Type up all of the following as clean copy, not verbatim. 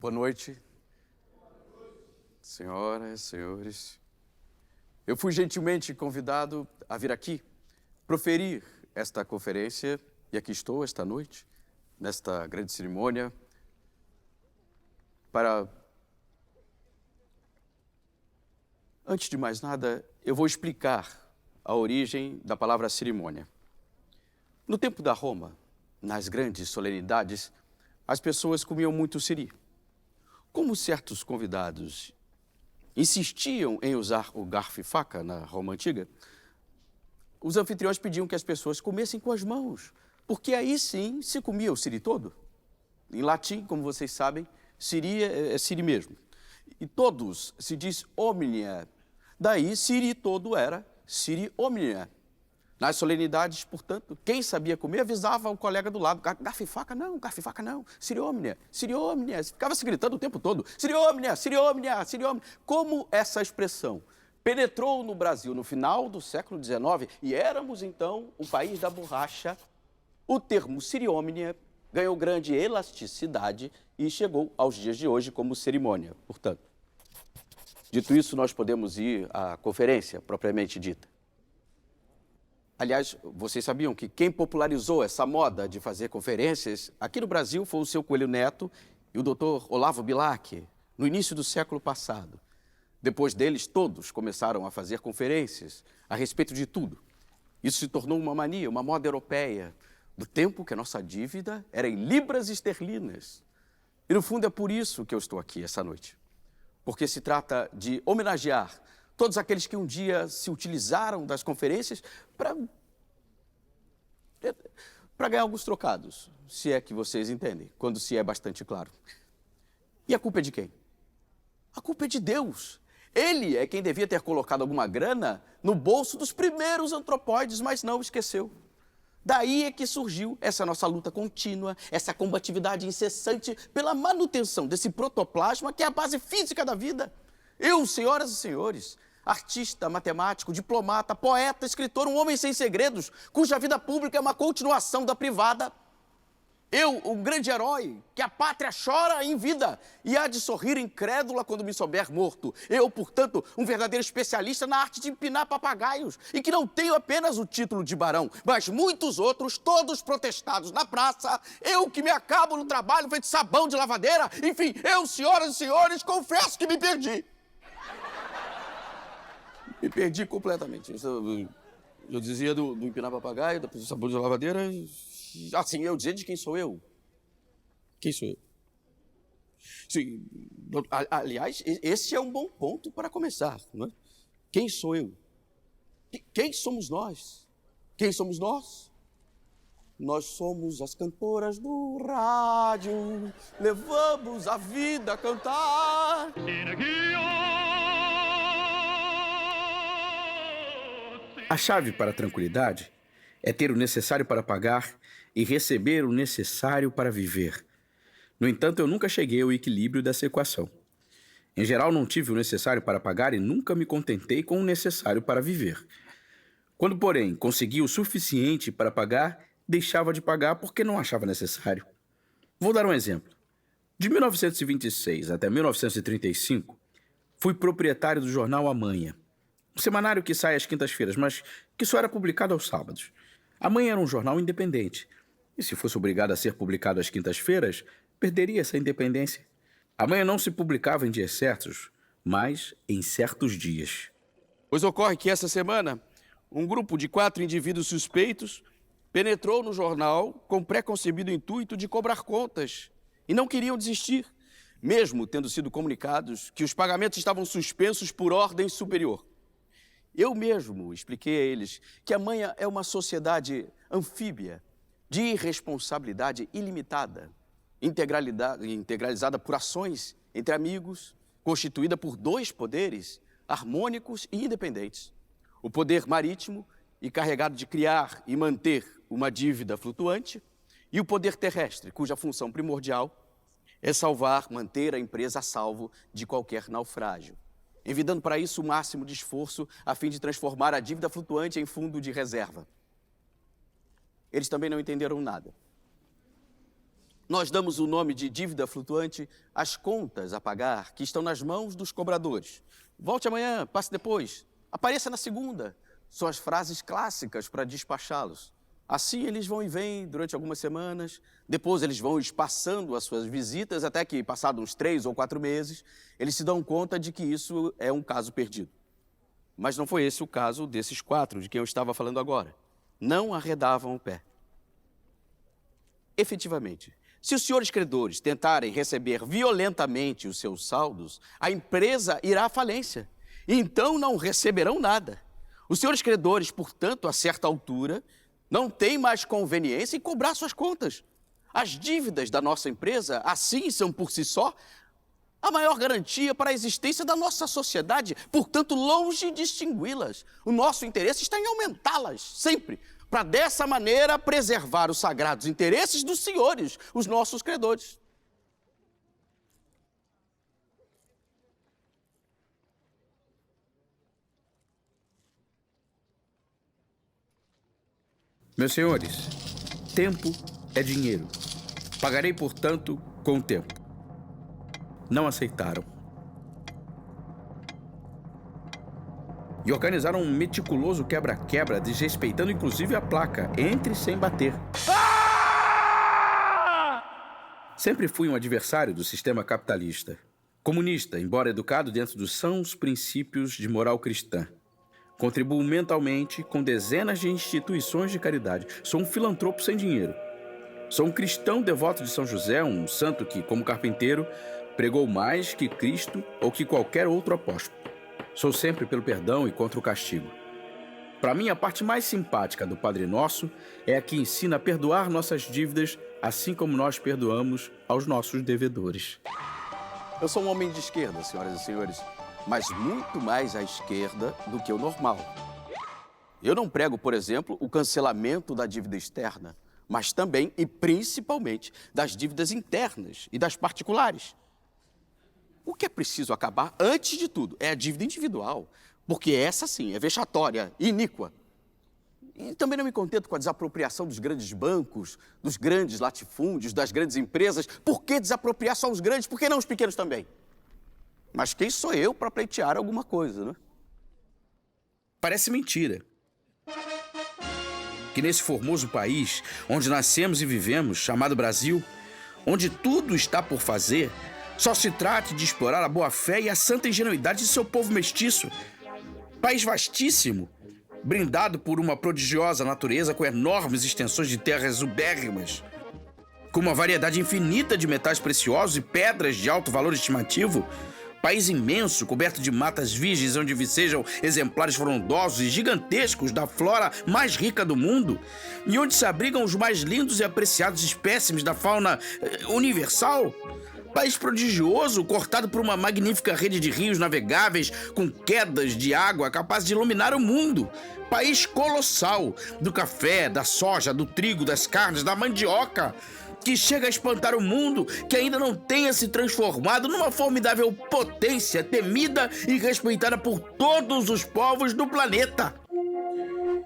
Boa noite, senhoras, senhores. Eu fui gentilmente convidado a vir aqui proferir esta conferência e aqui estou esta noite, nesta grande cerimônia, para... Antes de mais nada, eu vou explicar a origem da palavra cerimônia. No tempo da Roma, nas grandes solenidades, as pessoas comiam muito siri. Como certos convidados insistiam em usar o garfo e faca na Roma Antiga, os anfitriões pediam que as pessoas comessem com as mãos, porque aí sim se comia o siri todo. Em latim, como vocês sabem, siri é siri mesmo. E todos se diz omnia. Daí, siri todo era siri omnia. Nas solenidades, portanto, quem sabia comer avisava o colega do lado. Garfo e faca não, siri omnia, siri omnia. Ficava se gritando o tempo todo, siri omnia, siri omnia, siri omnia. Como essa expressão penetrou no Brasil no final do século XIX e éramos, então, o país da borracha, o termo siri omnia ganhou grande elasticidade e chegou aos dias de hoje como cerimônia, portanto. Dito isso, nós podemos ir à conferência propriamente dita. Aliás, vocês sabiam que quem popularizou essa moda de fazer conferências aqui no Brasil foi o seu Coelho Neto e o Dr. Olavo Bilac, no início do século passado. Depois deles, todos começaram a fazer conferências a respeito de tudo. Isso se tornou uma mania, uma moda europeia, do tempo que a nossa dívida era em libras esterlinas. E, no fundo, é por isso que eu estou aqui essa noite. Porque se trata de homenagear todos aqueles que um dia se utilizaram das conferências para ganhar alguns trocados, se é que vocês entendem, quando se é bastante claro. E a culpa é de quem? A culpa é de Deus. Ele é quem devia ter colocado alguma grana no bolso dos primeiros antropóides, mas não esqueceu. Daí é que surgiu essa nossa luta contínua, essa combatividade incessante pela manutenção desse protoplasma que é a base física da vida. Eu, senhoras e senhores, artista, matemático, diplomata, poeta, escritor, um homem sem segredos, cuja vida pública é uma continuação da privada. Eu, um grande herói, que a pátria chora em vida e há de sorrir incrédula quando me souber morto. Eu, portanto, um verdadeiro especialista na arte de empinar papagaios e que não tenho apenas o título de barão, mas muitos outros, todos protestados na praça. Eu que me acabo no trabalho feito sabão de lavadeira. Enfim, eu, senhoras e senhores, confesso que me perdi. Me perdi completamente. Eu dizia do empinar papagaio, do sabão de lavadeira. Assim, eu dizia de quem sou eu. Quem sou eu? Sim, aliás, esse é um bom ponto para começar, não é? Quem sou eu? Quem somos nós? Quem somos nós? Nós somos as cantoras do rádio, levamos a vida a cantar. A chave para a tranquilidade é ter o necessário para pagar e receber o necessário para viver. No entanto, eu nunca cheguei ao equilíbrio dessa equação. Em geral, não tive o necessário para pagar e nunca me contentei com o necessário para viver. Quando, porém, consegui o suficiente para pagar, deixava de pagar porque não achava necessário. Vou dar um exemplo. De 1926 até 1935, fui proprietário do jornal A Manha, um semanário que sai às quintas-feiras, mas que só era publicado aos sábados. A Manha era um jornal independente, e se fosse obrigado a ser publicado às quintas-feiras, perderia essa independência. A Manha não se publicava em dias certos, mas em certos dias. Pois ocorre que essa semana, um grupo de 4 indivíduos suspeitos penetrou no jornal com preconcebido intuito de cobrar contas e não queriam desistir, mesmo tendo sido comunicados que os pagamentos estavam suspensos por ordem superior. Eu mesmo expliquei a eles que a Manha é uma sociedade anfíbia, de irresponsabilidade ilimitada, integralizada por ações entre amigos, constituída por 2 poderes harmônicos e independentes. O poder marítimo, encarregado de criar e manter uma dívida flutuante, e o poder terrestre, cuja função primordial é salvar, manter a empresa a salvo de qualquer naufrágio, envidando para isso o máximo de esforço a fim de transformar a dívida flutuante em fundo de reserva. Eles também não entenderam nada. Nós damos o nome de dívida flutuante às contas a pagar que estão nas mãos dos cobradores. Volte amanhã, passe depois, apareça na segunda. São as frases clássicas para despachá-los. Assim eles vão e vêm durante algumas semanas, depois eles vão espaçando as suas visitas até que, passados uns 3 ou 4 meses, eles se dão conta de que isso é um caso perdido. Mas não foi esse o caso desses 4 de quem eu estava falando agora. Não arredavam o pé. Efetivamente, se os senhores credores tentarem receber violentamente os seus saldos, a empresa irá à falência. E então não receberão nada. Os senhores credores, portanto, a certa altura, não têm mais conveniência em cobrar suas contas. As dívidas da nossa empresa, assim, são por si só a maior garantia para a existência da nossa sociedade, portanto, longe de extingui-las. O nosso interesse está em aumentá-las, sempre, para dessa maneira preservar os sagrados interesses dos senhores, os nossos credores. Meus senhores, tempo é dinheiro. Pagarei, portanto, com o tempo. Não aceitaram. E organizaram um meticuloso quebra-quebra, desrespeitando inclusive a placa "Entre sem bater". Sempre fui um adversário do sistema capitalista. Comunista, embora educado dentro dos sãos princípios de moral cristã. Contribuo mentalmente com dezenas de instituições de caridade. Sou um filantropo sem dinheiro. Sou um cristão devoto de São José, um santo que, como carpinteiro, pregou mais que Cristo ou que qualquer outro apóstolo. Sou sempre pelo perdão e contra o castigo. Para mim, a parte mais simpática do Padre Nosso é a que ensina a perdoar nossas dívidas, assim como nós perdoamos aos nossos devedores. Eu sou um homem de esquerda, senhoras e senhores, mas muito mais à esquerda do que o normal. Eu não prego, por exemplo, o cancelamento da dívida externa, mas também e principalmente das dívidas internas e das particulares. O que é preciso acabar, antes de tudo, é a dívida individual, porque essa sim é vexatória e iníqua. E também não me contento com a desapropriação dos grandes bancos, dos grandes latifúndios, das grandes empresas. Por que desapropriar só os grandes? Por que não os pequenos também? Mas quem sou eu para pleitear alguma coisa, né? Parece mentira que nesse formoso país, onde nascemos e vivemos, chamado Brasil, onde tudo está por fazer, só se trate de explorar a boa-fé e a santa ingenuidade de seu povo mestiço. País vastíssimo, brindado por uma prodigiosa natureza com enormes extensões de terras ubérrimas, com uma variedade infinita de metais preciosos e pedras de alto valor estimativo. País imenso, coberto de matas virgens, onde vicejam exemplares frondosos e gigantescos da flora mais rica do mundo, e onde se abrigam os mais lindos e apreciados espécimes da fauna universal. País prodigioso, cortado por uma magnífica rede de rios navegáveis com quedas de água capazes de iluminar o mundo. País colossal, do café, da soja, do trigo, das carnes, da mandioca, que chega a espantar o mundo, que ainda não tenha se transformado numa formidável potência temida e respeitada por todos os povos do planeta.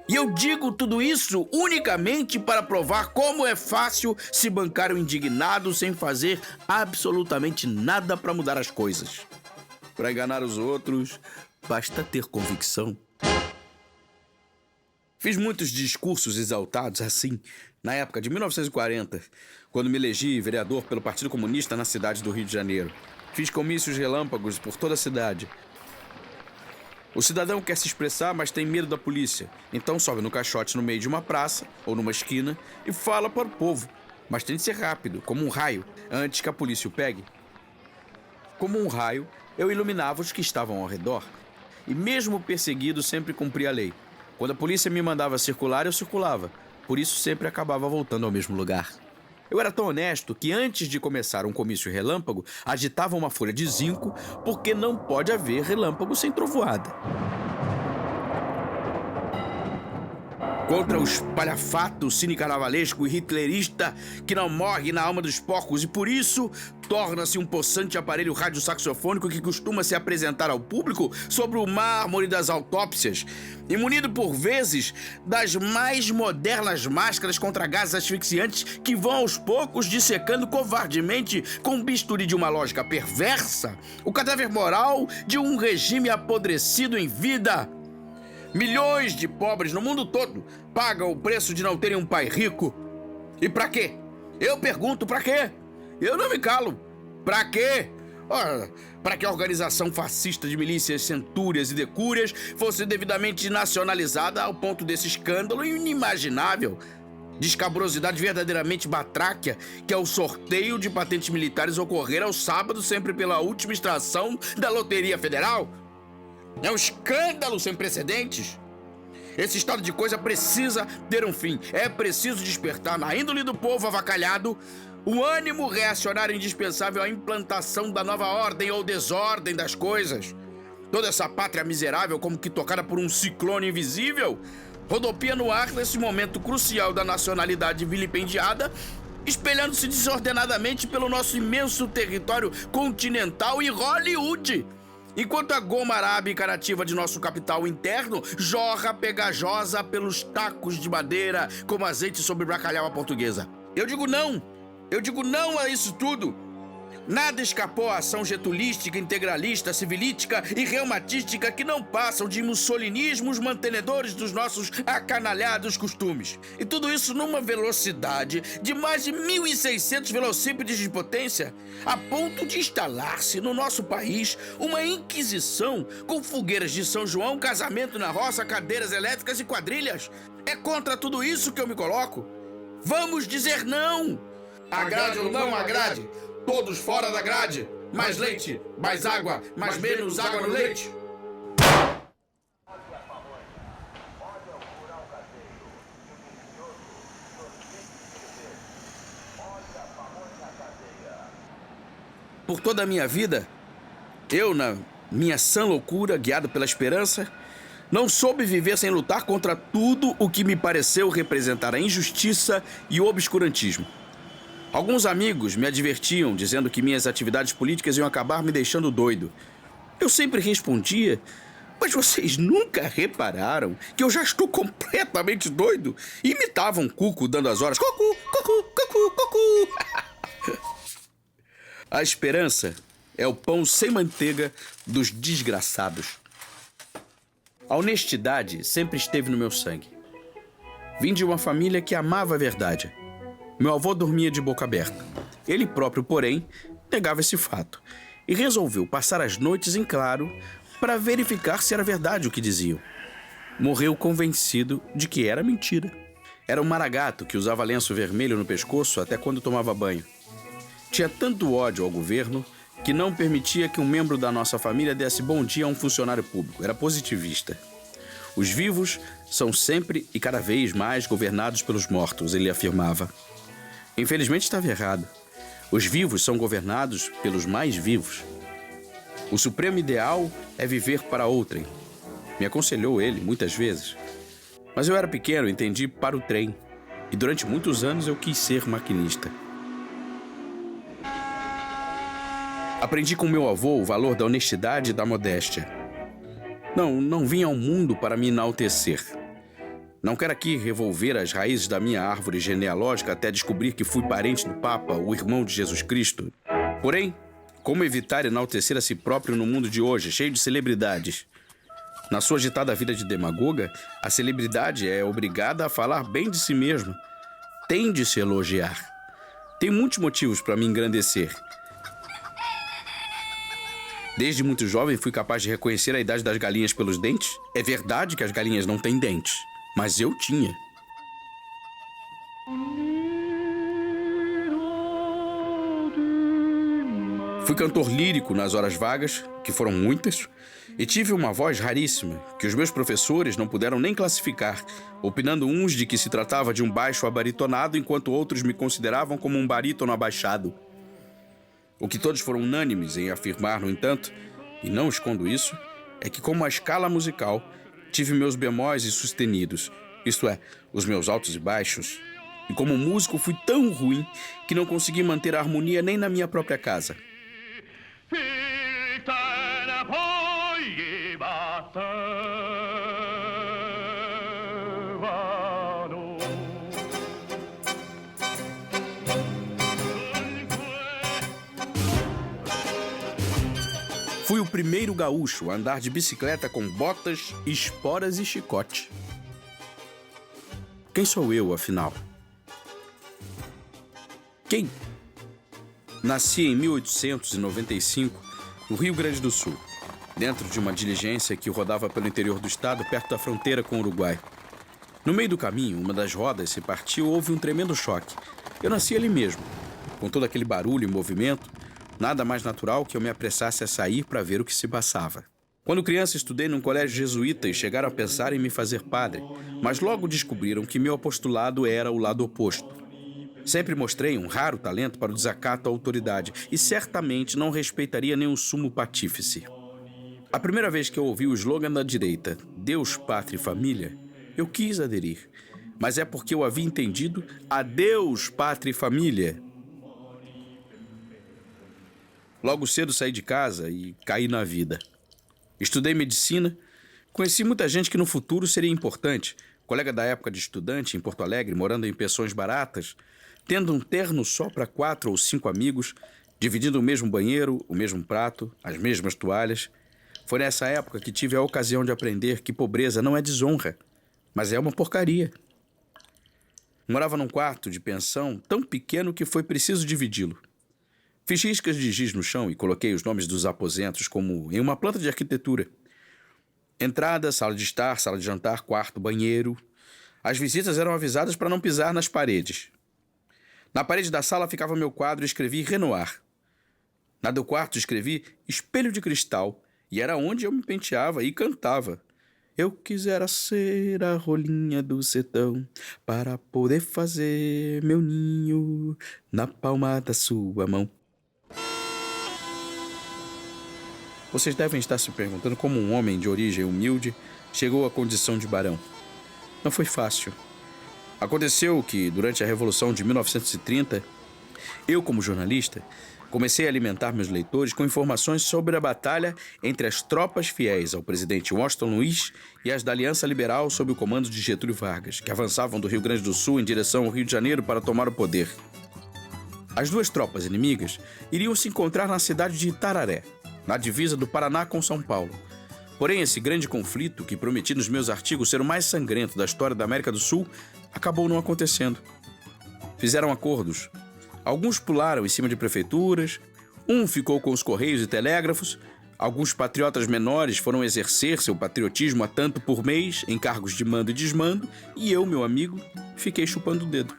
E eu digo tudo isso unicamente para provar como é fácil se bancar o indignado sem fazer absolutamente nada para mudar as coisas. Para enganar os outros, basta ter convicção. Fiz muitos discursos exaltados assim, na época de 1940, quando me elegi vereador pelo Partido Comunista na cidade do Rio de Janeiro. Fiz comícios relâmpagos por toda a cidade. O cidadão quer se expressar, mas tem medo da polícia. Então sobe no caixote no meio de uma praça ou numa esquina e fala para o povo. Mas tem de ser rápido, como um raio, antes que a polícia o pegue. Como um raio, eu iluminava os que estavam ao redor. E mesmo perseguido, sempre cumpria a lei. Quando a polícia me mandava circular, eu circulava. Por isso sempre acabava voltando ao mesmo lugar. Eu era tão honesto que antes de começar um comício relâmpago, agitava uma folha de zinco, porque não pode haver relâmpago sem trovoada. contra o espalhafato cine-carnavalesco e hitlerista que não morre na alma dos porcos e, por isso, torna-se um possante aparelho radiosaxofônico que costuma se apresentar ao público sobre o mármore das autópsias e munido, por vezes, das mais modernas máscaras contra gases asfixiantes que vão aos poucos dissecando covardemente com um bisturi de uma lógica perversa o cadáver moral de um regime apodrecido em vida. Milhões de pobres no mundo todo pagam o preço de não terem um pai rico. E pra quê? Eu pergunto, pra quê? Eu não me calo. Pra quê? Ora, para que a organização fascista de milícias centúrias e decúrias fosse devidamente nacionalizada ao ponto desse escândalo inimaginável de escabrosidade verdadeiramente batráquia, que é o sorteio de patentes militares ocorrer ao sábado, sempre pela última extração da Loteria Federal. É um escândalo sem precedentes. Esse estado de coisa precisa ter um fim. É preciso despertar na índole do povo avacalhado o ânimo reacionário indispensável à implantação da nova ordem ou desordem das coisas. Toda essa pátria miserável, como que tocada por um ciclone invisível, rodopia no ar nesse momento crucial da nacionalidade vilipendiada, espelhando-se desordenadamente pelo nosso imenso território continental e Hollywood, enquanto a goma arábica nativa de nosso capital interno jorra pegajosa pelos tacos de madeira como azeite sobre bacalhau à portuguesa. Eu digo não a isso tudo. Nada escapou à ação getulística, integralista, civilística e reumatística que não passam de mussolinismos mantenedores dos nossos acanalhados costumes. E tudo isso numa velocidade de mais de 1.600 velocípedes de potência, a ponto de instalar-se no nosso país uma inquisição com fogueiras de São João, casamento na roça, cadeiras elétricas e quadrilhas. É contra tudo isso que eu me coloco. Vamos dizer não! Agrade ou não agrade, todos fora da grade. Mais leite, mais água, mas menos água no leite. Por toda a minha vida, eu, na minha sã loucura, guiado pela esperança, não soube viver sem lutar contra tudo o que me pareceu representar a injustiça e o obscurantismo. Alguns amigos me advertiam, dizendo que minhas atividades políticas iam acabar me deixando doido. Eu sempre respondia: mas vocês nunca repararam que eu já estou completamente doido? E imitavam um cuco dando as horas. Cucu, cucu, cucu, cucu. A esperança é o pão sem manteiga dos desgraçados. A honestidade sempre esteve no meu sangue. Vim de uma família que amava a verdade. Meu avô dormia de boca aberta. Ele próprio, porém, negava esse fato e resolveu passar as noites em claro para verificar se era verdade o que diziam. Morreu convencido de que era mentira. Era um maragato que usava lenço vermelho no pescoço até quando tomava banho. Tinha tanto ódio ao governo que não permitia que um membro da nossa família desse bom dia a um funcionário público. Era positivista. Os vivos são sempre e cada vez mais governados pelos mortos, ele afirmava. Infelizmente estava errado. Os vivos são governados pelos mais vivos. O supremo ideal é viver para outrem. Me aconselhou ele muitas vezes. Mas eu era pequeno e entendi para o trem. E durante muitos anos eu quis ser maquinista. Aprendi com meu avô o valor da honestidade e da modéstia. Não vim ao mundo para me enaltecer. Não quero aqui revolver as raízes da minha árvore genealógica até descobrir que fui parente do Papa, o irmão de Jesus Cristo. Porém, como evitar enaltecer a si próprio no mundo de hoje, cheio de celebridades? Na sua agitada vida de demagoga, a celebridade é obrigada a falar bem de si mesma. Tem de se elogiar. Tem muitos motivos para me engrandecer. Desde muito jovem fui capaz de reconhecer a idade das galinhas pelos dentes. É verdade que as galinhas não têm dentes, mas eu tinha. Fui cantor lírico nas horas vagas, que foram muitas, e tive uma voz raríssima, que os meus professores não puderam nem classificar, opinando uns de que se tratava de um baixo abaritonado, enquanto outros me consideravam como um barítono abaixado. O que todos foram unânimes em afirmar, no entanto, e não escondo isso, é que como a escala musical, tive meus bemóis e sustenidos, Isto é, os meus altos e baixos. E como músico fui tão ruim que não consegui manter a harmonia nem na minha própria casa. Fui o primeiro gaúcho a andar de bicicleta com botas, esporas e chicote. Quem sou eu, afinal? Quem? Nasci em 1895, no Rio Grande do Sul, dentro de uma diligência que rodava pelo interior do estado, perto da fronteira com o Uruguai. No meio do caminho, uma das rodas se partiu, houve um tremendo choque. Eu nasci ali mesmo, com todo aquele barulho e movimento. Nada mais natural que eu me apressasse a sair para ver o que se passava. Quando criança, estudei num colégio jesuíta e chegaram a pensar em me fazer padre, mas logo descobriram que meu apostolado era o lado oposto. Sempre mostrei um raro talento para o desacato à autoridade e certamente não respeitaria nenhum sumo patífice. A primeira vez que eu ouvi o slogan da direita, Deus, Pátria e Família, eu quis aderir, mas é porque eu havia entendido adeus, Pátria e Família. Logo cedo saí de casa e caí na vida. Estudei medicina, conheci muita gente que no futuro seria importante, colega da época de estudante em Porto Alegre, morando em pensões baratas, tendo um terno só para 4 ou 5 amigos, dividindo o mesmo banheiro, o mesmo prato, as mesmas toalhas. Foi nessa época que tive a ocasião de aprender que pobreza não é desonra, mas é uma porcaria. Morava num quarto de pensão tão pequeno que foi preciso dividi-lo. Fiz riscas de giz no chão e coloquei os nomes dos aposentos como em uma planta de arquitetura. Entrada, sala de estar, sala de jantar, quarto, banheiro. As visitas eram avisadas para não pisar nas paredes. Na parede da sala ficava meu quadro e escrevi Renoir. Na do quarto escrevi Espelho de Cristal e era onde eu me penteava e cantava. Eu quisera ser a rolinha do sertão para poder fazer meu ninho na palma da sua mão. Vocês devem estar se perguntando como um homem de origem humilde chegou à condição de barão. Não foi fácil. Aconteceu que, durante a Revolução de 1930, eu, como jornalista, comecei a alimentar meus leitores com informações sobre a batalha entre as tropas fiéis ao presidente Washington Luiz e as da Aliança Liberal sob o comando de Getúlio Vargas, que avançavam do Rio Grande do Sul em direção ao Rio de Janeiro para tomar o poder. As duas tropas inimigas iriam se encontrar na cidade de Itararé, na divisa do Paraná com São Paulo. Porém, esse grande conflito, que prometi nos meus artigos ser o mais sangrento da história da América do Sul, acabou não acontecendo. Fizeram acordos. Alguns pularam em cima de prefeituras, um ficou com os correios e telégrafos, alguns patriotas menores foram exercer seu patriotismo a tanto por mês, em cargos de mando e desmando, e eu, meu amigo, fiquei chupando o dedo.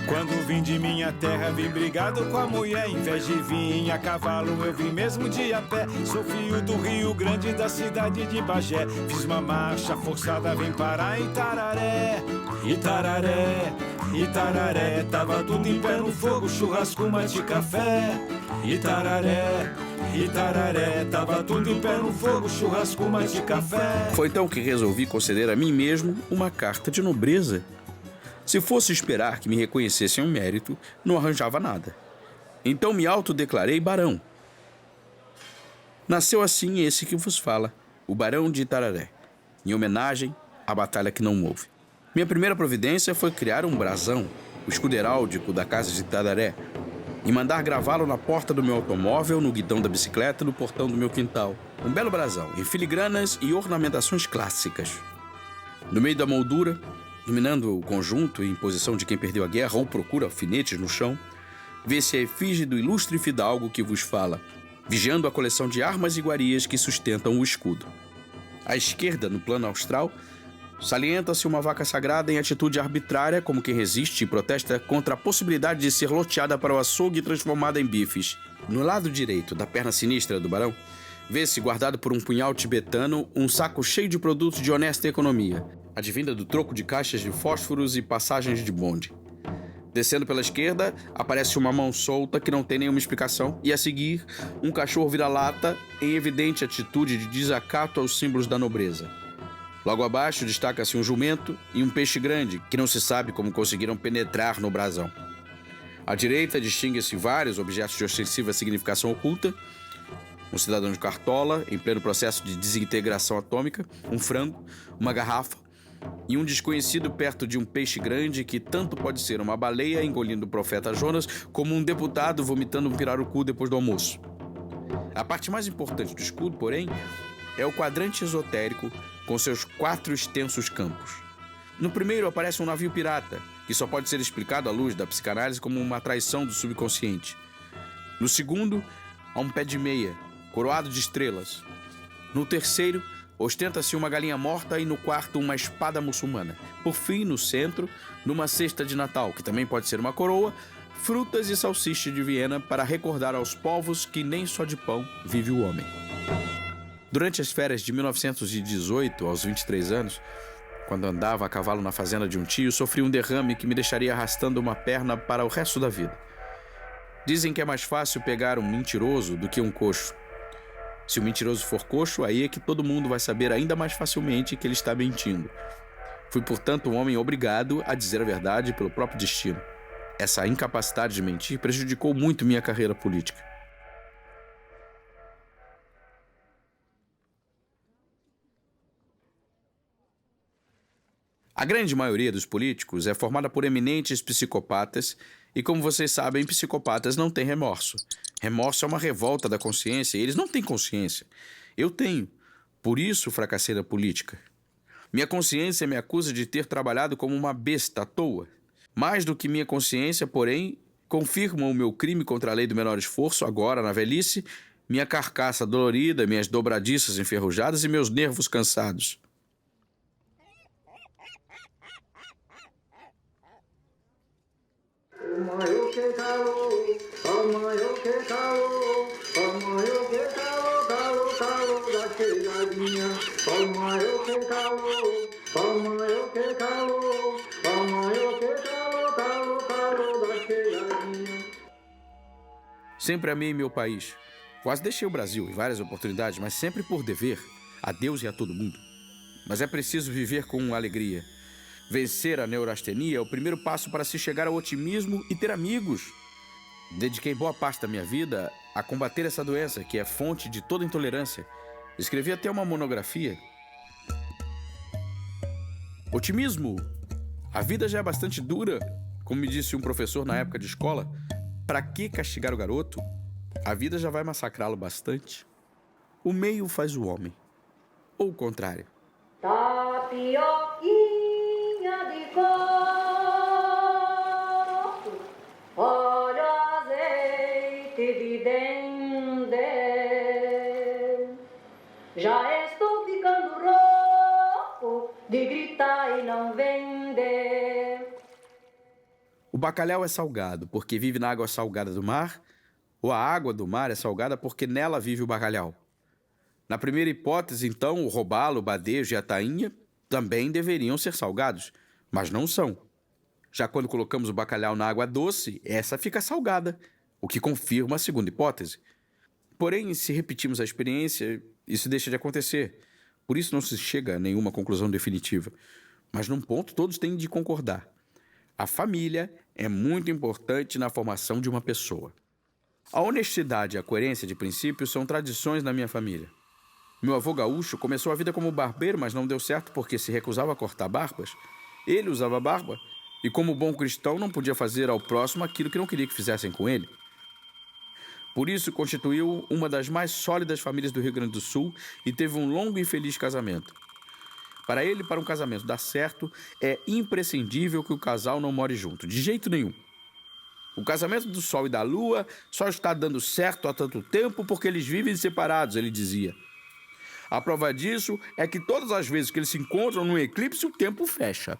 Quando vim de minha terra, vim brigado com a mulher. Em vez de vir a cavalo, eu vim mesmo de a pé. Sou filho do Rio Grande, da cidade de Bagé. Fiz uma marcha forçada, vim parar em Itararé. Itararé, Itararé, tava tudo em pé no fogo, churrasco, mate e café. Itararé, Itararé, tava tudo em pé no fogo, churrasco, mate e café. Foi então que resolvi conceder a mim mesmo uma carta de nobreza. Se fosse esperar que me reconhecessem um mérito, não arranjava nada. Então me autodeclarei barão. Nasceu assim esse que vos fala, o Barão de Itararé, em homenagem à batalha que não houve. Minha primeira providência foi criar um brasão, o escudo heráldico da casa de Itararé, e mandar gravá-lo na porta do meu automóvel, no guidão da bicicleta e no portão do meu quintal. Um belo brasão, em filigranas e ornamentações clássicas. No meio da moldura, dominando o conjunto em posição de quem perdeu a guerra ou procura alfinetes no chão, vê-se a efígie do ilustre fidalgo que vos fala, vigiando a coleção de armas e iguarias que sustentam o escudo. À esquerda, no plano austral, salienta-se uma vaca sagrada em atitude arbitrária, como quem resiste e protesta contra a possibilidade de ser loteada para o açougue e transformada em bifes. No lado direito da perna sinistra do barão, vê-se, guardado por um punhal tibetano, um saco cheio de produtos de honesta economia, advinda do troco de caixas de fósforos e passagens de bonde. Descendo pela esquerda, aparece uma mão solta que não tem nenhuma explicação, e a seguir, um cachorro vira-lata em evidente atitude de desacato aos símbolos da nobreza. Logo abaixo destaca-se um jumento e um peixe grande, que não se sabe como conseguiram penetrar no brasão. À direita distingue-se vários objetos de ostensiva significação oculta, um cidadão de cartola em pleno processo de desintegração atômica, um frango, uma garrafa e um desconhecido perto de um peixe grande que tanto pode ser uma baleia engolindo o profeta Jonas como um deputado vomitando um pirarucu depois do almoço. A parte mais importante do escudo, porém, é o quadrante esotérico com seus 4 extensos campos. No primeiro aparece um navio pirata, que só pode ser explicado à luz da psicanálise como uma traição do subconsciente. No segundo, há um pé de meia, coroado de estrelas. No terceiro, ostenta-se uma galinha morta e no quarto, uma espada muçulmana. Por fim, no centro, numa cesta de Natal, que também pode ser uma coroa, frutas e salsicha de Viena para recordar aos povos que nem só de pão vive o homem. Durante as férias de 1918, aos 23 anos, quando andava a cavalo na fazenda de um tio, sofri um derrame que me deixaria arrastando uma perna para o resto da vida. Dizem que é mais fácil pegar um mentiroso do que um coxo. Se o mentiroso for coxo, aí é que todo mundo vai saber ainda mais facilmente que ele está mentindo. Fui, portanto, um homem obrigado a dizer a verdade pelo próprio destino. Essa incapacidade de mentir prejudicou muito minha carreira política. A grande maioria dos políticos é formada por eminentes psicopatas e, como vocês sabem, psicopatas não têm remorso. Remorso é uma revolta da consciência e eles não têm consciência. Eu tenho. Por isso fracassei na política. Minha consciência me acusa de ter trabalhado como uma besta à toa. Mais do que minha consciência, porém, confirma o meu crime contra a lei do menor esforço, agora, na velhice, minha carcaça dolorida, minhas dobradiças enferrujadas e meus nervos cansados. Sempre amei meu país. Quase deixei o Brasil em várias oportunidades, mas sempre por dever, a Deus e a todo mundo. Mas é preciso viver com alegria. Vencer a neurastenia é o primeiro passo para se chegar ao otimismo e ter amigos. Dediquei boa parte da minha vida a combater essa doença, que é fonte de toda intolerância. Escrevi até uma monografia. Otimismo. A vida já é bastante dura, como me disse um professor na época de escola. Para que castigar o garoto? A vida já vai massacrá-lo bastante. O meio faz o homem. Ou o contrário. Tapioquinha de coco, olha o azeite de dendê. Já estou ficando rouco de gritar e não vender. O bacalhau é salgado porque vive na água salgada do mar, ou a água do mar é salgada porque nela vive o bacalhau. Na primeira hipótese, então, o robalo, o badejo e a tainha também deveriam ser salgados, mas não são. Já quando colocamos o bacalhau na água doce, essa fica salgada, o que confirma a segunda hipótese. Porém, se repetimos a experiência, isso deixa de acontecer. Por isso não se chega a nenhuma conclusão definitiva. Mas num ponto todos têm de concordar. A família é muito importante na formação de uma pessoa. A honestidade e a coerência de princípios são tradições na minha família. Meu avô gaúcho começou a vida como barbeiro, mas não deu certo porque se recusava a cortar barbas. Ele usava barba e, como bom cristão, não podia fazer ao próximo aquilo que não queria que fizessem com ele. Por isso, constituiu uma das mais sólidas famílias do Rio Grande do Sul e teve um longo e feliz casamento. Para ele, para um casamento dar certo, é imprescindível que o casal não more junto, de jeito nenhum. O casamento do Sol e da Lua só está dando certo há tanto tempo porque eles vivem separados, ele dizia. A prova disso é que todas as vezes que eles se encontram num eclipse, o tempo fecha.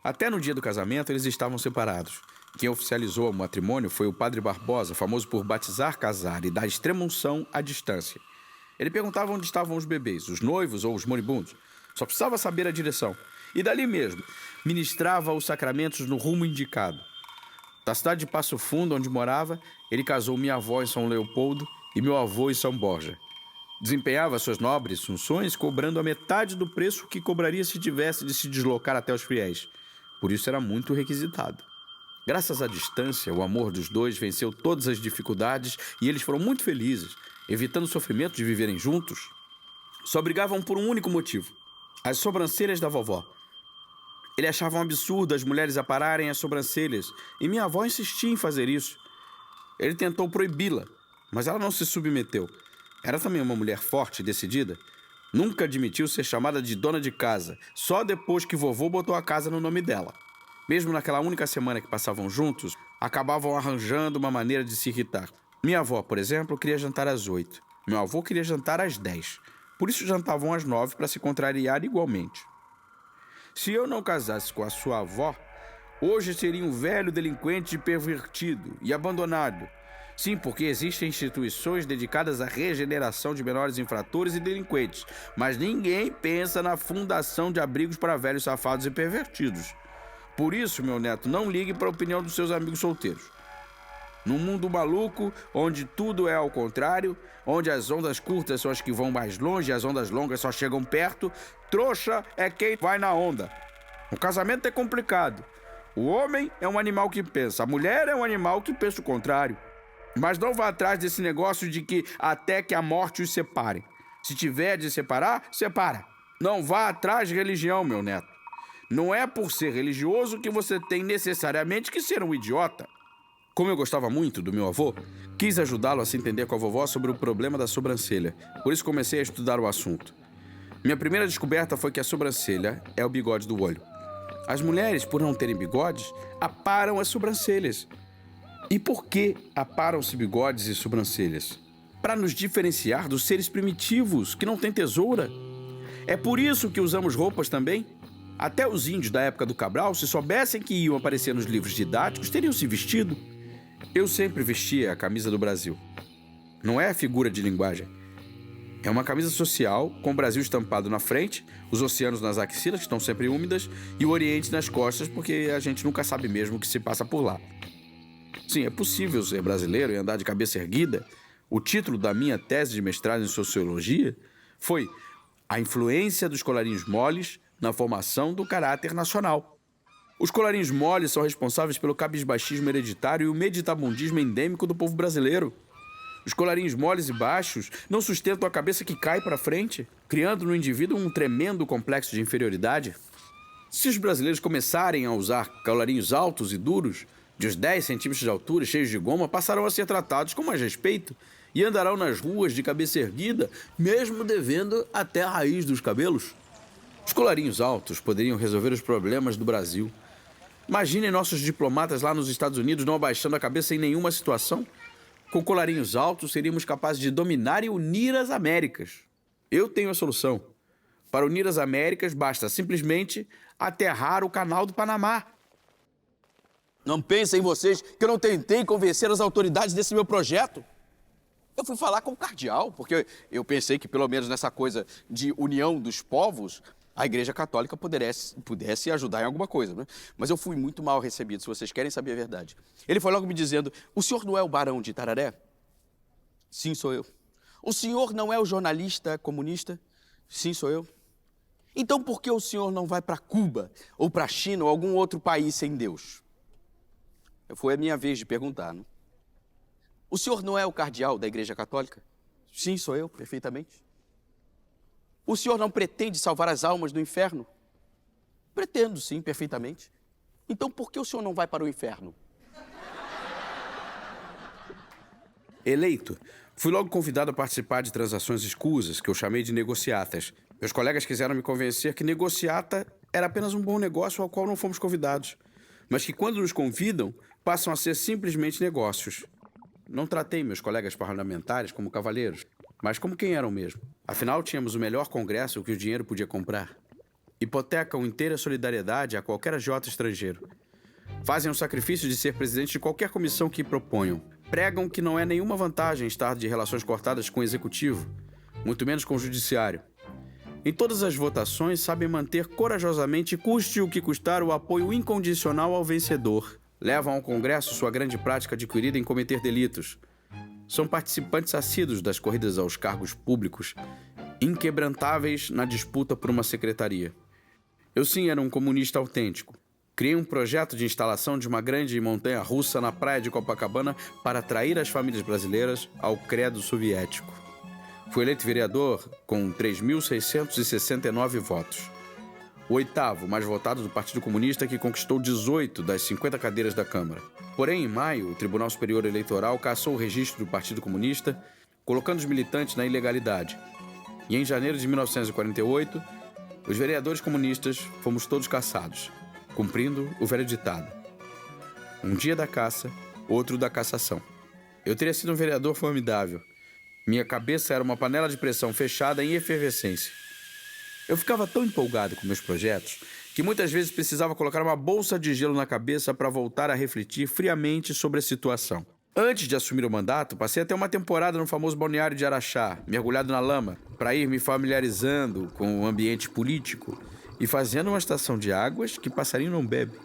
Até no dia do casamento, eles estavam separados. Quem oficializou o matrimônio foi o padre Barbosa, famoso por batizar, casar e dar extrema-unção à distância. Ele perguntava onde estavam os bebês, os noivos ou os moribundos. Só precisava saber a direção. E dali mesmo, ministrava os sacramentos no rumo indicado. Da cidade de Passo Fundo, onde morava, ele casou minha avó em São Leopoldo e meu avô em São Borja. Desempenhava suas nobres funções cobrando a metade do preço que cobraria se tivesse de se deslocar até os fiéis. Por isso era muito requisitado. Graças à distância, o amor dos dois venceu todas as dificuldades e eles foram muito felizes, evitando o sofrimento de viverem juntos. Só brigavam por um único motivo: as sobrancelhas da vovó. Ele achava um absurdo as mulheres apararem as sobrancelhas e minha avó insistia em fazer isso. Ele tentou proibi-la, mas ela não se submeteu. Era também uma mulher forte e decidida. Nunca admitiu ser chamada de dona de casa, só depois que vovô botou a casa no nome dela. Mesmo naquela única semana que passavam juntos, acabavam arranjando uma maneira de se irritar. Minha avó, por exemplo, queria jantar às 8. Meu avô queria jantar às 10. Por isso jantavam às 9 para se contrariar igualmente. Se eu não casasse com a sua avó, hoje seria um velho delinquente pervertido e abandonado. Sim, porque existem instituições dedicadas à regeneração de menores infratores e delinquentes, mas ninguém pensa na fundação de abrigos para velhos safados e pervertidos. Por isso, meu neto, não ligue para a opinião dos seus amigos solteiros. Num mundo maluco, onde tudo é ao contrário, onde as ondas curtas são as que vão mais longe e as ondas longas só chegam perto, trouxa é quem vai na onda. O casamento é complicado. O homem é um animal que pensa, a mulher é um animal que pensa o contrário. Mas não vá atrás desse negócio de que até que a morte os separe. Se tiver de separar, separa. Não vá atrás de religião, meu neto. Não é por ser religioso que você tem necessariamente que ser um idiota. Como eu gostava muito do meu avô, quis ajudá-lo a se entender com a vovó sobre o problema da sobrancelha. Por isso comecei a estudar o assunto. Minha primeira descoberta foi que a sobrancelha é o bigode do olho. As mulheres, por não terem bigodes, aparam as sobrancelhas. E por que aparam-se bigodes e sobrancelhas? Para nos diferenciar dos seres primitivos, que não têm tesoura. É por isso que usamos roupas também. Até os índios da época do Cabral, se soubessem que iam aparecer nos livros didáticos, teriam se vestido. Eu sempre vestia a camisa do Brasil. Não é a figura de linguagem. É uma camisa social, com o Brasil estampado na frente, os oceanos nas axilas, que estão sempre úmidas, e o Oriente nas costas, porque a gente nunca sabe mesmo o que se passa por lá. Sim, é possível ser brasileiro e andar de cabeça erguida. O título da minha tese de mestrado em Sociologia foi A Influência dos Colarinhos Moles na Formação do Caráter Nacional. Os colarinhos moles são responsáveis pelo cabisbaixismo hereditário e o meditabundismo endêmico do povo brasileiro. Os colarinhos moles e baixos não sustentam a cabeça que cai para frente, criando no indivíduo um tremendo complexo de inferioridade. Se os brasileiros começarem a usar colarinhos altos e duros, de uns 10 centímetros de altura, cheios de goma, passarão a ser tratados com mais respeito e andarão nas ruas de cabeça erguida, mesmo devendo até a raiz dos cabelos. Os colarinhos altos poderiam resolver os problemas do Brasil. Imaginem nossos diplomatas lá nos Estados Unidos não abaixando a cabeça em nenhuma situação. Com colarinhos altos, seríamos capazes de dominar e unir as Américas. Eu tenho a solução. Para unir as Américas, basta simplesmente aterrar o canal do Panamá. Não pensem vocês que eu não tentei convencer as autoridades desse meu projeto. Eu fui falar com o cardeal, porque eu pensei que pelo menos nessa coisa de união dos povos, a Igreja Católica pudesse ajudar em alguma coisa, né? Mas eu fui muito mal recebido, se vocês querem saber a verdade. Ele foi logo me dizendo, o senhor não é o barão de Itararé? Sim, sou eu. O senhor não é o jornalista comunista? Sim, sou eu. Então por que o senhor não vai para Cuba, ou para a China, ou algum outro país sem Deus? Foi a minha vez de perguntar, né? O senhor não é o cardeal da Igreja Católica? Sim, sou eu, perfeitamente. O senhor não pretende salvar as almas do inferno? Pretendo, sim, perfeitamente. Então por que o senhor não vai para o inferno? Eleito, fui logo convidado a participar de transações escusas, que eu chamei de negociatas. Meus colegas quiseram me convencer que negociata era apenas um bom negócio ao qual não fomos convidados, mas que quando nos convidam, passam a ser simplesmente negócios. Não tratei meus colegas parlamentares como cavalheiros, mas como quem eram mesmo. Afinal, tínhamos o melhor congresso que o dinheiro podia comprar. Hipotecam inteira solidariedade a qualquer agiota estrangeiro. Fazem o sacrifício de ser presidente de qualquer comissão que proponham. Pregam que não é nenhuma vantagem estar de relações cortadas com o executivo, muito menos com o judiciário. Em todas as votações, sabem manter corajosamente, custe o que custar, o apoio incondicional ao vencedor. Levam ao Congresso sua grande prática adquirida em cometer delitos. são participantes assíduos das corridas aos cargos públicos, inquebrantáveis na disputa por uma secretaria. Eu sim era um comunista autêntico. Criei um projeto de instalação de uma grande montanha-russa na praia de Copacabana para atrair as famílias brasileiras ao credo soviético. Fui eleito vereador com 3.669 votos. O oitavo mais votado do Partido Comunista, que conquistou 18 das 50 cadeiras da Câmara. Porém, em maio, o Tribunal Superior Eleitoral cassou o registro do Partido Comunista, colocando os militantes na ilegalidade. E em janeiro de 1948, os vereadores comunistas fomos todos cassados, cumprindo o velho ditado: um dia da caça, outro da cassação. Eu teria sido um vereador formidável. Minha cabeça era uma panela de pressão fechada em efervescência. Eu ficava tão empolgado com meus projetos que muitas vezes precisava colocar uma bolsa de gelo na cabeça para voltar a refletir friamente sobre a situação. Antes de assumir o mandato, passei até uma temporada no famoso balneário de Araxá, mergulhado na lama, para ir me familiarizando com o ambiente político e fazendo uma estação de águas que passarinho não bebe.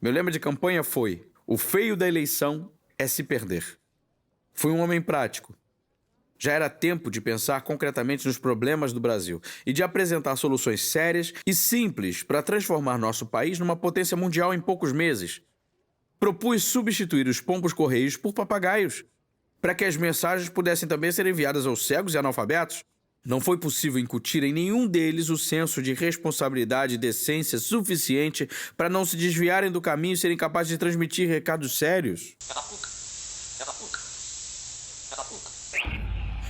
Meu lema de campanha foi: o feio da eleição é se perder. Fui um homem prático. Já era tempo de pensar concretamente nos problemas do Brasil e de apresentar soluções sérias e simples para transformar nosso país numa potência mundial em poucos meses. Propus substituir os pombos-correios por papagaios, para que as mensagens pudessem também ser enviadas aos cegos e analfabetos. Não foi possível incutir em nenhum deles o senso de responsabilidade e decência suficiente para não se desviarem do caminho e serem capazes de transmitir recados sérios.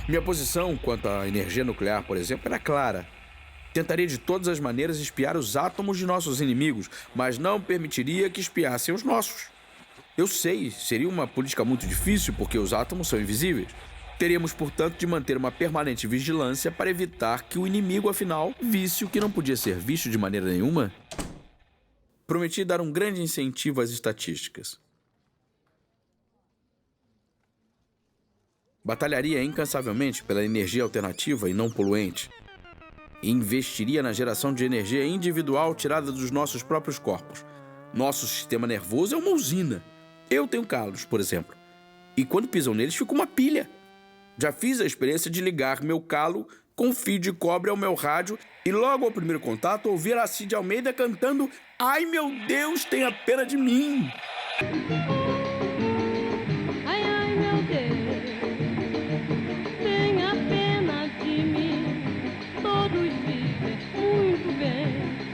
Minha posição quanto à energia nuclear, por exemplo, era clara. Tentaria de todas as maneiras espiar os átomos de nossos inimigos, mas não permitiria que espiassem os nossos. Eu sei, seria uma política muito difícil porque os átomos são invisíveis. Teríamos, portanto, de manter uma permanente vigilância para evitar que o inimigo, afinal, visse o que não podia ser visto de maneira nenhuma. Prometi dar um grande incentivo às estatísticas. Batalharia incansavelmente pela energia alternativa e não poluente. E investiria na geração de energia individual tirada dos nossos próprios corpos. Nosso sistema nervoso é uma usina. Eu tenho calos, por exemplo. E quando pisam neles, fica uma pilha. Já fiz a experiência de ligar meu calo com fio de cobre ao meu rádio e logo ao primeiro contato ouvir a Cid Almeida cantando "Ai, meu Deus, tenha pena de mim!" Ai, ai, meu Deus, tenha pena de mim. Todos vivem muito bem,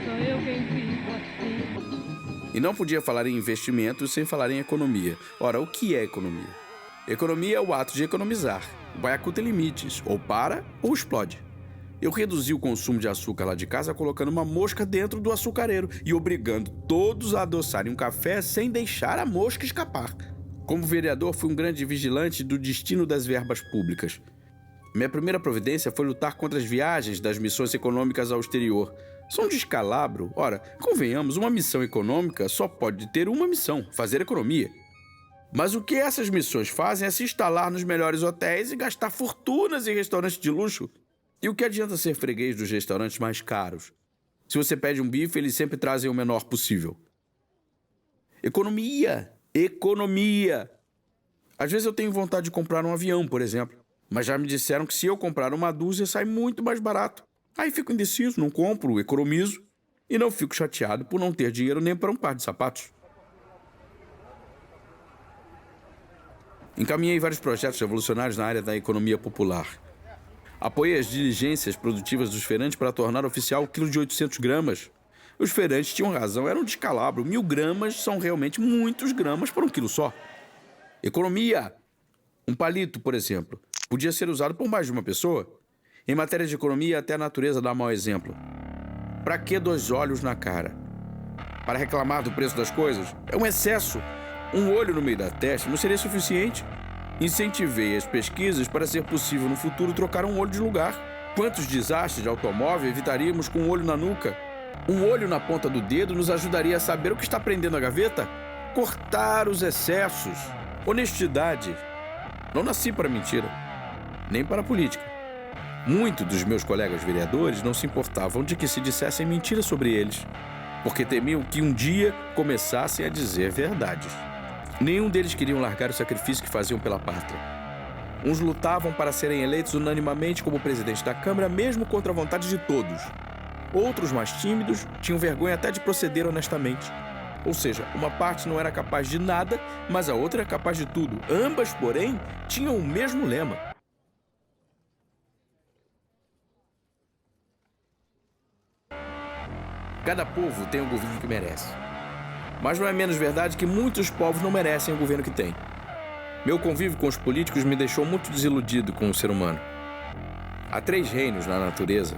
só eu quem vivo assim. E não podia falar em investimentos sem falar em economia. Ora, o que é economia? Economia é o ato de economizar. O baiacu tem limites, ou para ou explode. Eu reduzi o consumo de açúcar lá de casa colocando uma mosca dentro do açucareiro e obrigando todos a adoçarem um café sem deixar a mosca escapar. Como vereador, fui um grande vigilante do destino das verbas públicas. Minha primeira providência foi lutar contra as viagens das missões econômicas ao exterior. São um descalabro. Ora, convenhamos, uma missão econômica só pode ter uma missão: fazer economia. Mas o que essas missões fazem é se instalar nos melhores hotéis e gastar fortunas em restaurantes de luxo. E o que adianta ser freguês dos restaurantes mais caros? Se você pede um bife, eles sempre trazem o menor possível. Economia! Economia! Às vezes eu tenho vontade de comprar um avião, por exemplo. Mas já me disseram que se eu comprar uma dúzia, sai muito mais barato. Aí fico indeciso, não compro, economizo. E não fico chateado por não ter dinheiro nem para um par de sapatos. Encaminhei vários projetos revolucionários na área da economia popular. Apoiei as diligências produtivas dos feirantes para tornar oficial o quilo de 800 gramas. Os feirantes tinham razão, era um descalabro. 1000 gramas são realmente muitos gramas por um quilo só. Economia! Um palito, por exemplo, podia ser usado por mais de uma pessoa. Em matéria de economia, até a natureza dá mau exemplo. Para que 2 olhos na cara? Para reclamar do preço das coisas? É um excesso. Um olho no meio da testa não seria suficiente. Incentivei as pesquisas para ser possível no futuro trocar um olho de lugar. Quantos desastres de automóvel evitaríamos com um olho na nuca? Um olho na ponta do dedo nos ajudaria a saber o que está prendendo a gaveta? Cortar os excessos. Honestidade. Não nasci para mentira, nem para a política. Muitos dos meus colegas vereadores não se importavam de que se dissessem mentiras sobre eles, porque temiam que um dia começassem a dizer verdades. Nenhum deles queriam largar o sacrifício que faziam pela pátria. Uns lutavam para serem eleitos unanimamente como presidente da Câmara, mesmo contra a vontade de todos. Outros, mais tímidos, tinham vergonha até de proceder honestamente. Ou seja, uma parte não era capaz de nada, mas a outra era capaz de tudo. Ambas, porém, tinham o mesmo lema. Cada povo tem o governo que merece. Mas não é menos verdade que muitos povos não merecem o governo que têm. Meu convívio com os políticos me deixou muito desiludido com o ser humano. Há 3 reinos na natureza.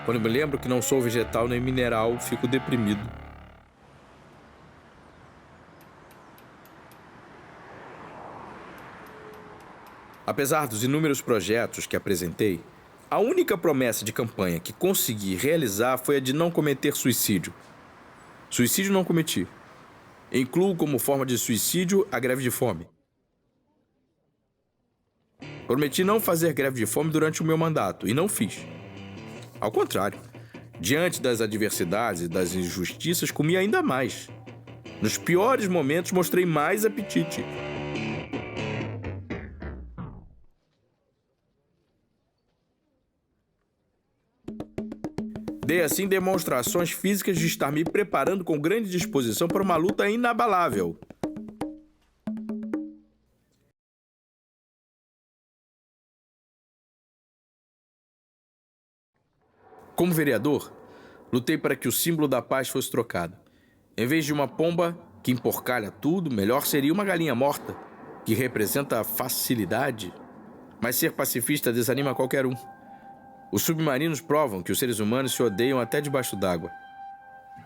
Quando me lembro que não sou vegetal nem mineral, fico deprimido. Apesar dos inúmeros projetos que apresentei, a única promessa de campanha que consegui realizar foi a de não cometer suicídio. Suicídio não cometi. Incluo como forma de suicídio a greve de fome. Prometi não fazer greve de fome durante o meu mandato, e não fiz. Ao contrário, diante das adversidades e das injustiças, comi ainda mais. Nos piores momentos, mostrei mais apetite. Dei assim demonstrações físicas de estar me preparando com grande disposição para uma luta inabalável. Como vereador, lutei para que o símbolo da paz fosse trocado. Em vez de uma pomba que emporcalha tudo, melhor seria uma galinha morta, que representa a facilidade. Mas ser pacifista desanima qualquer um. Os submarinos provam que os seres humanos se odeiam até debaixo d'água.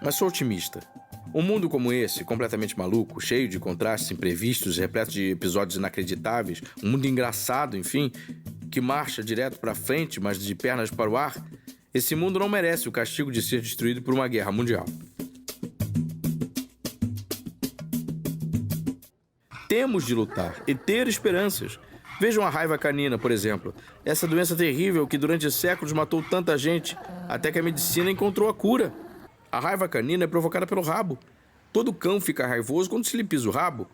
Mas sou otimista. Um mundo como esse, completamente maluco, cheio de contrastes imprevistos, repleto de episódios inacreditáveis, um mundo engraçado, enfim, que marcha direto para frente, mas de pernas para o ar, esse mundo não merece o castigo de ser destruído por uma guerra mundial. Temos de lutar e ter esperanças. Vejam a raiva canina, por exemplo. Essa doença terrível que durante séculos matou tanta gente, até que a medicina encontrou a cura. A raiva canina é provocada pelo rabo. Todo cão fica raivoso quando se lhe pisa o rabo.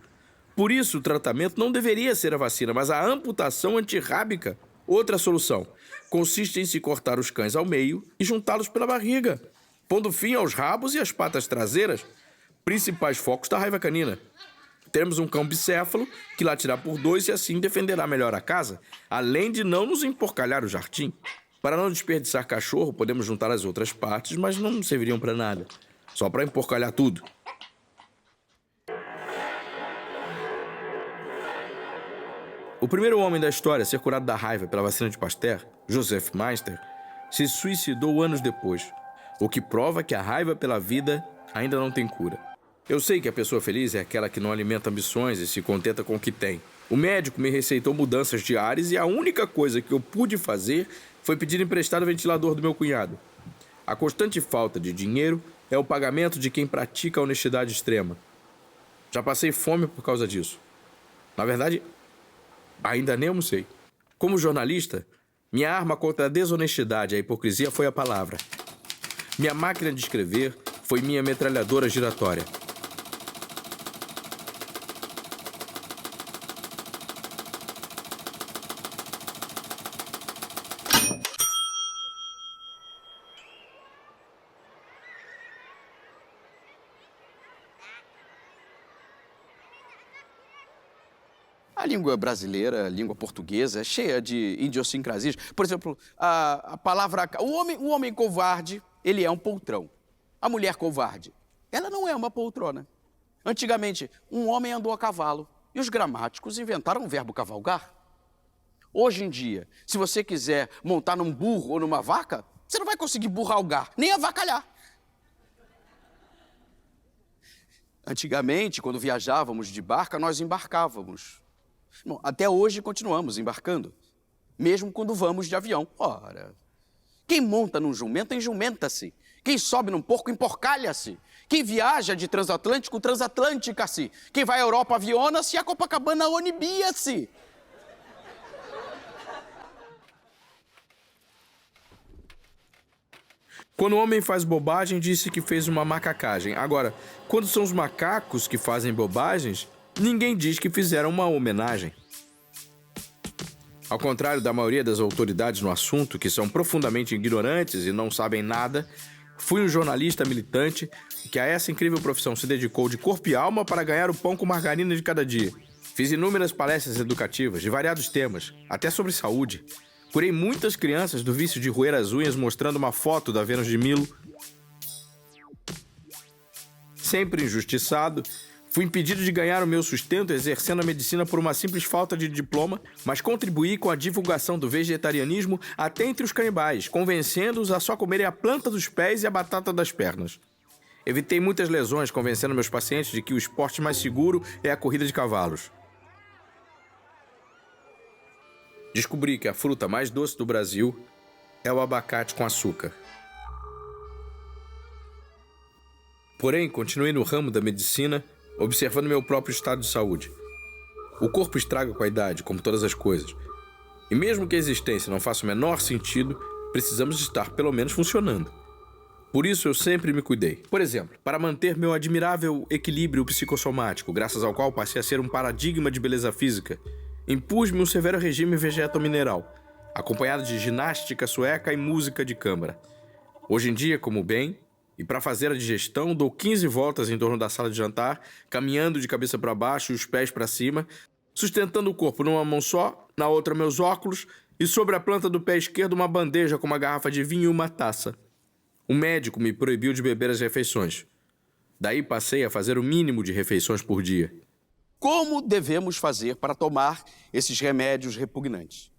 Por isso, o tratamento não deveria ser a vacina, mas a amputação antirrábica. Outra solução consiste em se cortar os cães ao meio e juntá-los pela barriga, pondo fim aos rabos e às patas traseiras, principais focos da raiva canina. Teremos um cão bicéfalo que latirá por 2 e assim defenderá melhor a casa, além de não nos emporcalhar o jardim. Para não desperdiçar cachorro, podemos juntar as outras partes, mas não serviriam para nada. Só para emporcalhar tudo. O primeiro homem da história a ser curado da raiva pela vacina de Pasteur, Joseph Meister, se suicidou anos depois, o que prova que a raiva pela vida ainda não tem cura. Eu sei que a pessoa feliz é aquela que não alimenta ambições e se contenta com o que tem. O médico me receitou mudanças de ares e a única coisa que eu pude fazer foi pedir emprestado o ventilador do meu cunhado. A constante falta de dinheiro é o pagamento de quem pratica a honestidade extrema. Já passei fome por causa disso. Na verdade, ainda nem almocei. Como jornalista, minha arma contra a desonestidade e a hipocrisia foi a palavra. Minha máquina de escrever foi minha metralhadora giratória. A língua brasileira, a língua portuguesa, é cheia de idiosincrasias. Por exemplo, a palavra... O homem covarde, ele é um poltrão. A mulher covarde, ela não é uma poltrona. Antigamente, um homem andou a cavalo e os gramáticos inventaram o verbo cavalgar. Hoje em dia, se você quiser montar num burro ou numa vaca, você não vai conseguir burralgar, nem avacalhar. Antigamente, quando viajávamos de barca, nós embarcávamos. Bom, até hoje continuamos embarcando, mesmo quando vamos de avião. Ora, quem monta num jumento, enjumenta-se. Quem sobe num porco, emporcalha-se. Quem viaja de transatlântico, transatlântica-se. Quem vai à Europa, aviona-se, e a Copacabana, onibia-se. Quando o homem faz bobagem, disse que fez uma macacagem. Agora, quando são os macacos que fazem bobagens, ninguém diz que fizeram uma homenagem. Ao contrário da maioria das autoridades no assunto, que são profundamente ignorantes e não sabem nada, fui um jornalista militante que a essa incrível profissão se dedicou de corpo e alma para ganhar o pão com margarina de cada dia. Fiz inúmeras palestras educativas de variados temas, até sobre saúde. Curei muitas crianças do vício de roer as unhas mostrando uma foto da Vênus de Milo. Sempre injustiçado, fui impedido de ganhar o meu sustento exercendo a medicina por uma simples falta de diploma, mas contribuí com a divulgação do vegetarianismo até entre os canibais, convencendo-os a só comerem a planta dos pés e a batata das pernas. Evitei muitas lesões, convencendo meus pacientes de que o esporte mais seguro é a corrida de cavalos. Descobri que a fruta mais doce do Brasil é o abacate com açúcar. Porém, continuei no ramo da medicina, observando meu próprio estado de saúde. O corpo estraga com a idade, como todas as coisas. E mesmo que a existência não faça o menor sentido, precisamos estar pelo menos funcionando. Por isso eu sempre me cuidei. Por exemplo, para manter meu admirável equilíbrio psicossomático, graças ao qual passei a ser um paradigma de beleza física, impus-me um severo regime vegeto-mineral, acompanhado de ginástica sueca e música de câmara. Hoje em dia, como bem, e para fazer a digestão, dou 15 voltas em torno da sala de jantar, caminhando de cabeça para baixo e os pés para cima, sustentando o corpo numa mão só, na outra meus óculos, e sobre a planta do pé esquerdo uma bandeja com uma garrafa de vinho e uma taça. O médico me proibiu de beber as refeições. Daí passei a fazer o mínimo de refeições por dia. Como devemos fazer para tomar esses remédios repugnantes?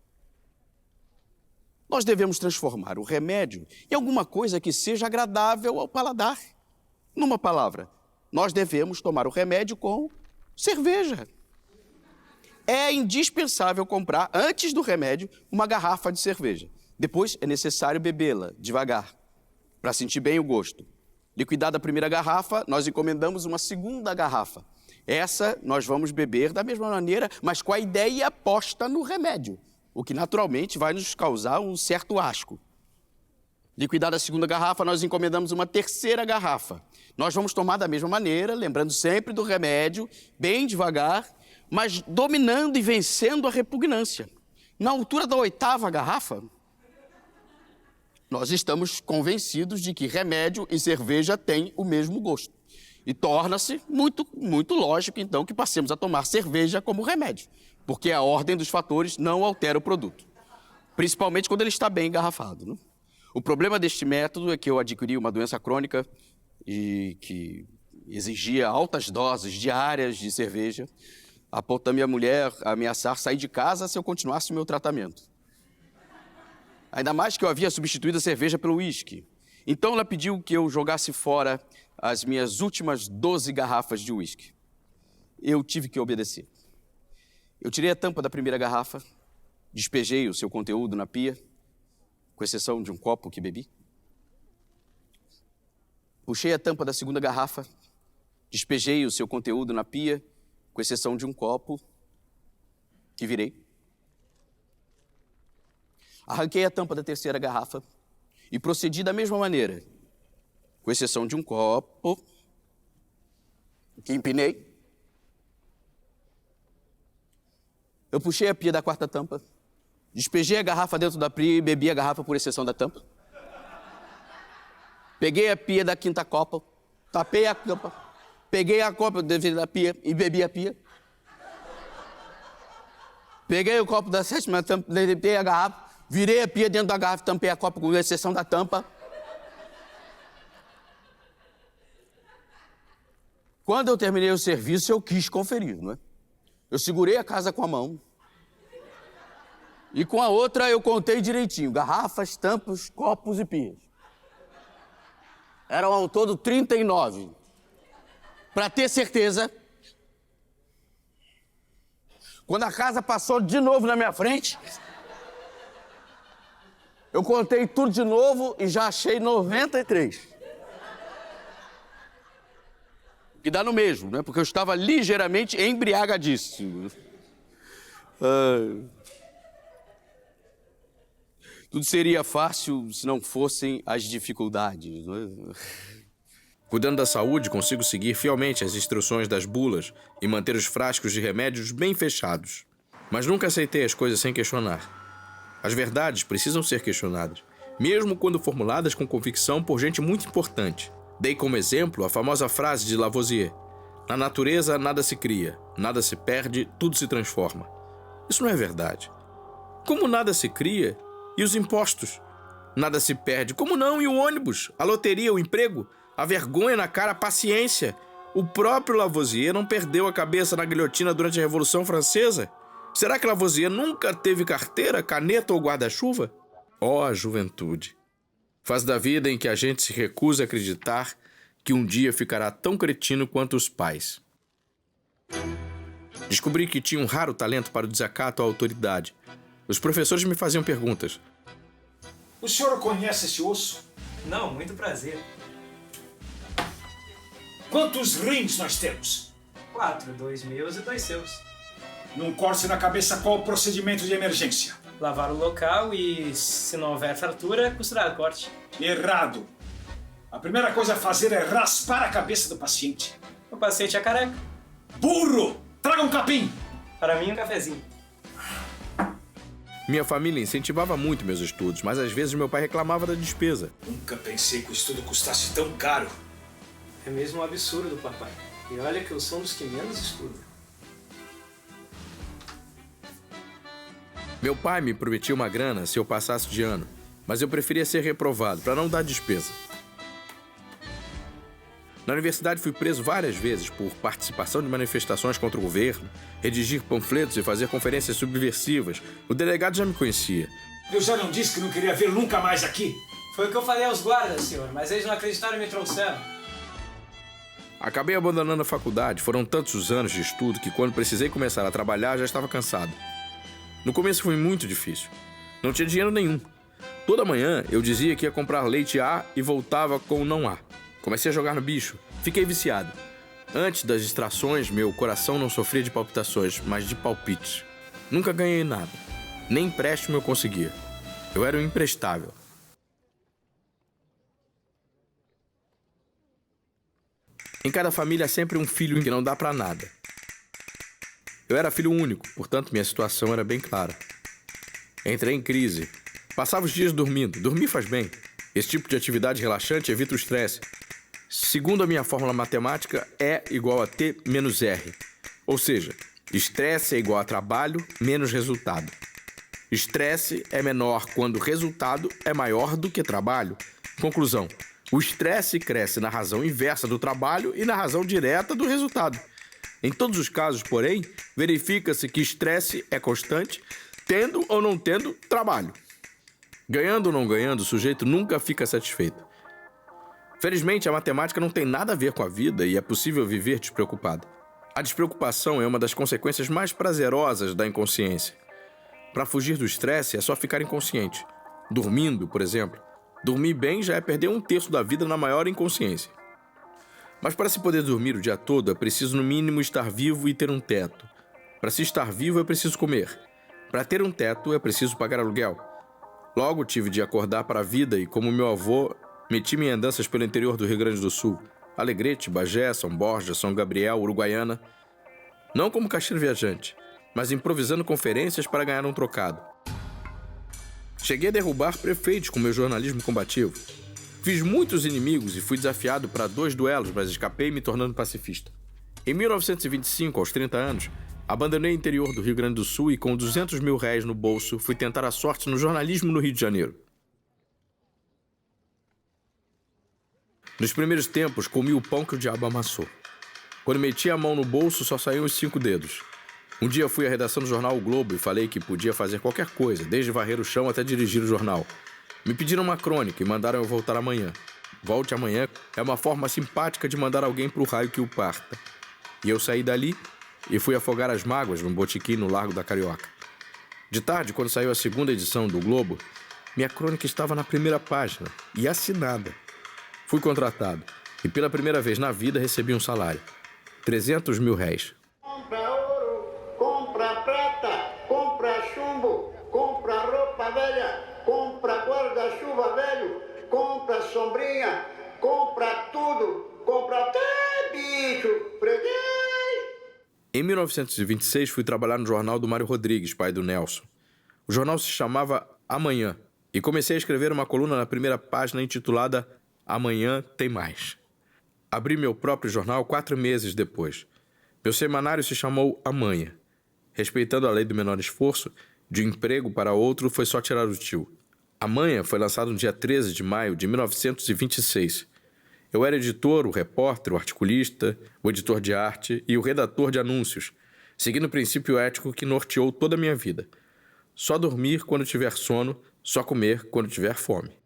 Nós devemos transformar o remédio em alguma coisa que seja agradável ao paladar. Numa palavra, nós devemos tomar o remédio com cerveja. É indispensável comprar, antes do remédio, uma garrafa de cerveja. Depois, é necessário bebê-la devagar, para sentir bem o gosto. Liquidada a primeira garrafa, nós encomendamos uma segunda garrafa. Essa nós vamos beber da mesma maneira, mas com a ideia posta no remédio, o que naturalmente vai nos causar um certo asco. Liquidada a segunda garrafa, nós encomendamos uma terceira garrafa. Nós vamos tomar da mesma maneira, lembrando sempre do remédio, bem devagar, mas dominando e vencendo a repugnância. Na altura da oitava garrafa, nós estamos convencidos de que remédio e cerveja têm o mesmo gosto. E torna-se muito lógico, então, que passemos a tomar cerveja como remédio, porque a ordem dos fatores não altera o produto, principalmente quando ele está bem engarrafado, né? O problema deste método é que eu adquiri uma doença crônica e que exigia altas doses diárias de cerveja, a ponto da minha mulher ameaçar sair de casa se eu continuasse o meu tratamento. Ainda mais que eu havia substituído a cerveja pelo uísque. Então ela pediu que eu jogasse fora as minhas últimas 12 garrafas de uísque. Eu tive que obedecer. Eu tirei a tampa da primeira garrafa, despejei o seu conteúdo na pia, com exceção de um copo que bebi. Puxei a tampa da segunda garrafa, despejei o seu conteúdo na pia, com exceção de um copo que virei. Arranquei a tampa da terceira garrafa e procedi da mesma maneira, com exceção de um copo que empinei. Eu puxei a pia da quarta tampa, despejei a garrafa dentro da pia e bebi a garrafa por exceção da tampa. Peguei a pia da quinta copa, tapei a tampa, peguei a copa da pia e bebi a pia. Peguei o copo da sétima tampa, tampei a garrafa, virei a pia dentro da garrafa, tampei a copa com exceção da tampa. Quando eu terminei o serviço, eu quis conferir, não é? Eu segurei a casa com a mão e com a outra eu contei direitinho, garrafas, tampas, copos e pias. Eram ao todo 39. Para ter certeza, quando a casa passou de novo na minha frente, eu contei tudo de novo e já achei 93. Que dá no mesmo, né? Porque eu estava ligeiramente embriagadíssimo. Tudo seria fácil se não fossem as dificuldades, não é? Cuidando da saúde, consigo seguir fielmente as instruções das bulas e manter os frascos de remédios bem fechados. Mas nunca aceitei as coisas sem questionar. As verdades precisam ser questionadas, mesmo quando formuladas com convicção por gente muito importante. Dei como exemplo a famosa frase de Lavoisier: na natureza nada se cria, nada se perde, tudo se transforma. Isso não é verdade. Como nada se cria? E os impostos? Nada se perde. Como não? E o ônibus? A loteria? O emprego? A vergonha na cara? A paciência? O próprio Lavoisier não perdeu a cabeça na guilhotina durante a Revolução Francesa? Será que Lavoisier nunca teve carteira, caneta ou guarda-chuva? Ó, juventude! Fase da vida em que a gente se recusa a acreditar que um dia ficará tão cretino quanto os pais. Descobri que tinha um raro talento para o desacato à autoridade. Os professores me faziam perguntas. O senhor conhece esse osso? Não, muito prazer. Quantos rins nós temos? 4, 2 meus e 2 seus. Num corte na cabeça, qual o procedimento de emergência? Lavar o local e, se não houver fratura, costurar o corte. Errado. A primeira coisa a fazer é raspar a cabeça do paciente. O paciente é careca. Burro! Traga um capim! Para mim, um cafezinho. Minha família incentivava muito meus estudos, mas às vezes meu pai reclamava da despesa. Nunca pensei que o estudo custasse tão caro. É mesmo um absurdo, papai. E olha que eu sou um dos que menos estuda. Meu pai me prometia uma grana se eu passasse de ano, mas eu preferia ser reprovado para não dar despesa. Na universidade fui preso várias vezes por participação de manifestações contra o governo, redigir panfletos e fazer conferências subversivas. O delegado já me conhecia. Eu já não disse que não queria vê-lo nunca mais aqui? Foi o que eu falei aos guardas, senhor, mas eles não acreditaram e me trouxeram. Acabei abandonando a faculdade. Foram tantos os anos de estudo que quando precisei começar a trabalhar já estava cansado. No começo foi muito difícil. Não tinha dinheiro nenhum. Toda manhã eu dizia que ia comprar leite A e voltava com não A. Comecei a jogar no bicho. Fiquei viciado. Antes das distrações, meu coração não sofria de palpitações, mas de palpites. Nunca ganhei nada. Nem empréstimo eu conseguia. Eu era um imprestável. Em cada família há sempre um filho que não dá pra nada. Eu era filho único, portanto minha situação era bem clara. Entrei em crise. Passava os dias dormindo. Dormir faz bem. Esse tipo de atividade relaxante evita o estresse. Segundo a minha fórmula matemática, E igual a T menos R. Ou seja, estresse é igual a trabalho menos resultado. Estresse é menor quando o resultado é maior do que trabalho. Conclusão: o estresse cresce na razão inversa do trabalho e na razão direta do resultado. Em todos os casos, porém, verifica-se que estresse é constante, tendo ou não tendo trabalho. Ganhando ou não ganhando, o sujeito nunca fica satisfeito. Felizmente, a matemática não tem nada a ver com a vida e é possível viver despreocupado. A despreocupação é uma das consequências mais prazerosas da inconsciência. Para fugir do estresse é só ficar inconsciente. Dormindo, por exemplo. Dormir bem já é perder 1/3 da vida na maior inconsciência. Mas para se poder dormir o dia todo, é preciso no mínimo estar vivo e ter um teto. Para se estar vivo, é preciso comer. Para ter um teto, é preciso pagar aluguel. Logo tive de acordar para a vida e, como meu avô, meti-me em andanças pelo interior do Rio Grande do Sul. Alegrete, Bagé, São Borja, São Gabriel, Uruguaiana. Não como caixeiro viajante, mas improvisando conferências para ganhar um trocado. Cheguei a derrubar prefeitos com meu jornalismo combativo. Fiz muitos inimigos e fui desafiado para 2 duelos, mas escapei me tornando pacifista. Em 1925, aos 30 anos, abandonei o interior do Rio Grande do Sul e com 200 mil réis no bolso, fui tentar a sorte no jornalismo no Rio de Janeiro. Nos primeiros tempos, comi o pão que o diabo amassou. Quando meti a mão no bolso, só saíam os 5 dedos. Um dia fui à redação do jornal O Globo e falei que podia fazer qualquer coisa, desde varrer o chão até dirigir o jornal. Me pediram uma crônica e mandaram eu voltar amanhã. Volte amanhã é uma forma simpática de mandar alguém pro raio que o parta. E eu saí dali e fui afogar as mágoas num botequim no Largo da Carioca. De tarde, quando saiu a 2ª edição do Globo, minha crônica estava na primeira página e assinada. Fui contratado e pela primeira vez na vida recebi um salário. 300 mil réis. Compra ouro, compra prata, compra chumbo, compra roupa velha, compra guarda-chuva velho, compra sombrinha, compra tudo, 1926, fui trabalhar no jornal do Mário Rodrigues, pai do Nelson. O jornal se chamava Amanhã, e comecei a escrever uma coluna na primeira página intitulada Amanhã Tem Mais. Abri meu próprio jornal 4 meses depois. Meu semanário se chamou Amanhã. Respeitando a lei do menor esforço, de um emprego para outro foi só tirar o tio. Amanhã foi lançado no dia 13 de maio de 1926. Eu era editor, o repórter, o articulista, o editor de arte e o redator de anúncios, seguindo o princípio ético que norteou toda a minha vida. Só dormir quando tiver sono, só comer quando tiver fome.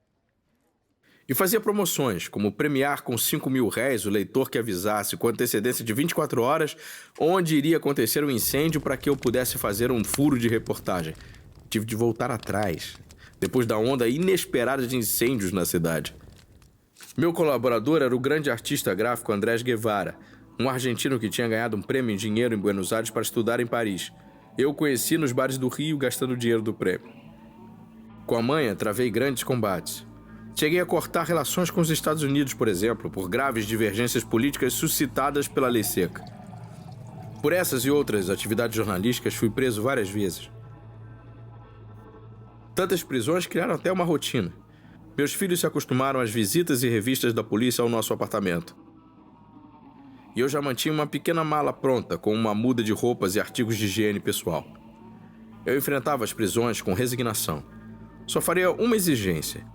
E fazia promoções, como premiar com 5.000 réis o leitor que avisasse com antecedência de 24 horas onde iria acontecer um incêndio para que eu pudesse fazer um furo de reportagem. Tive de voltar atrás, depois da onda inesperada de incêndios na cidade. Meu colaborador era o grande artista gráfico Andrés Guevara, um argentino que tinha ganhado um prêmio em dinheiro em Buenos Aires para estudar em Paris. Eu o conheci nos bares do Rio gastando o dinheiro do prêmio. Com a Amanhã, travei grandes combates. Cheguei a cortar relações com os Estados Unidos, por exemplo, por graves divergências políticas suscitadas pela lei seca. Por essas e outras atividades jornalísticas, fui preso várias vezes. Tantas prisões criaram até uma rotina. Meus filhos se acostumaram às visitas e revistas da polícia ao nosso apartamento. E eu já mantinha uma pequena mala pronta, com uma muda de roupas e artigos de higiene pessoal. Eu enfrentava as prisões com resignação. Só faria uma exigência.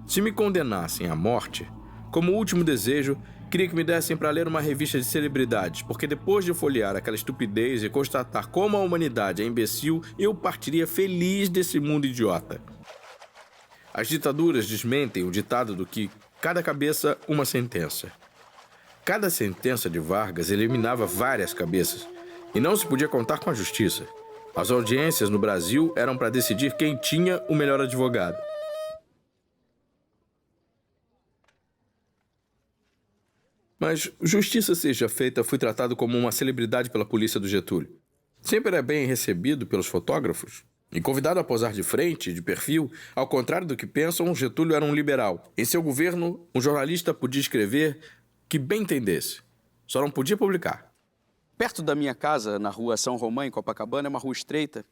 Se me condenassem à morte, como último desejo, queria que me dessem para ler uma revista de celebridades, porque depois de folhear aquela estupidez e constatar como a humanidade é imbecil, eu partiria feliz desse mundo idiota. As ditaduras desmentem o ditado do que cada cabeça, uma sentença. Cada sentença de Vargas eliminava várias cabeças, e não se podia contar com a justiça. As audiências no Brasil eram para decidir quem tinha o melhor advogado. Mas, justiça seja feita, fui tratado como uma celebridade pela polícia do Getúlio. Sempre era bem recebido pelos fotógrafos e convidado a posar de frente, de perfil. Ao contrário do que pensam, Getúlio era um liberal. Em seu governo, um jornalista podia escrever que bem entendesse. Só não podia publicar. Perto da minha casa, na rua São Romão, em Copacabana, é uma rua estreita,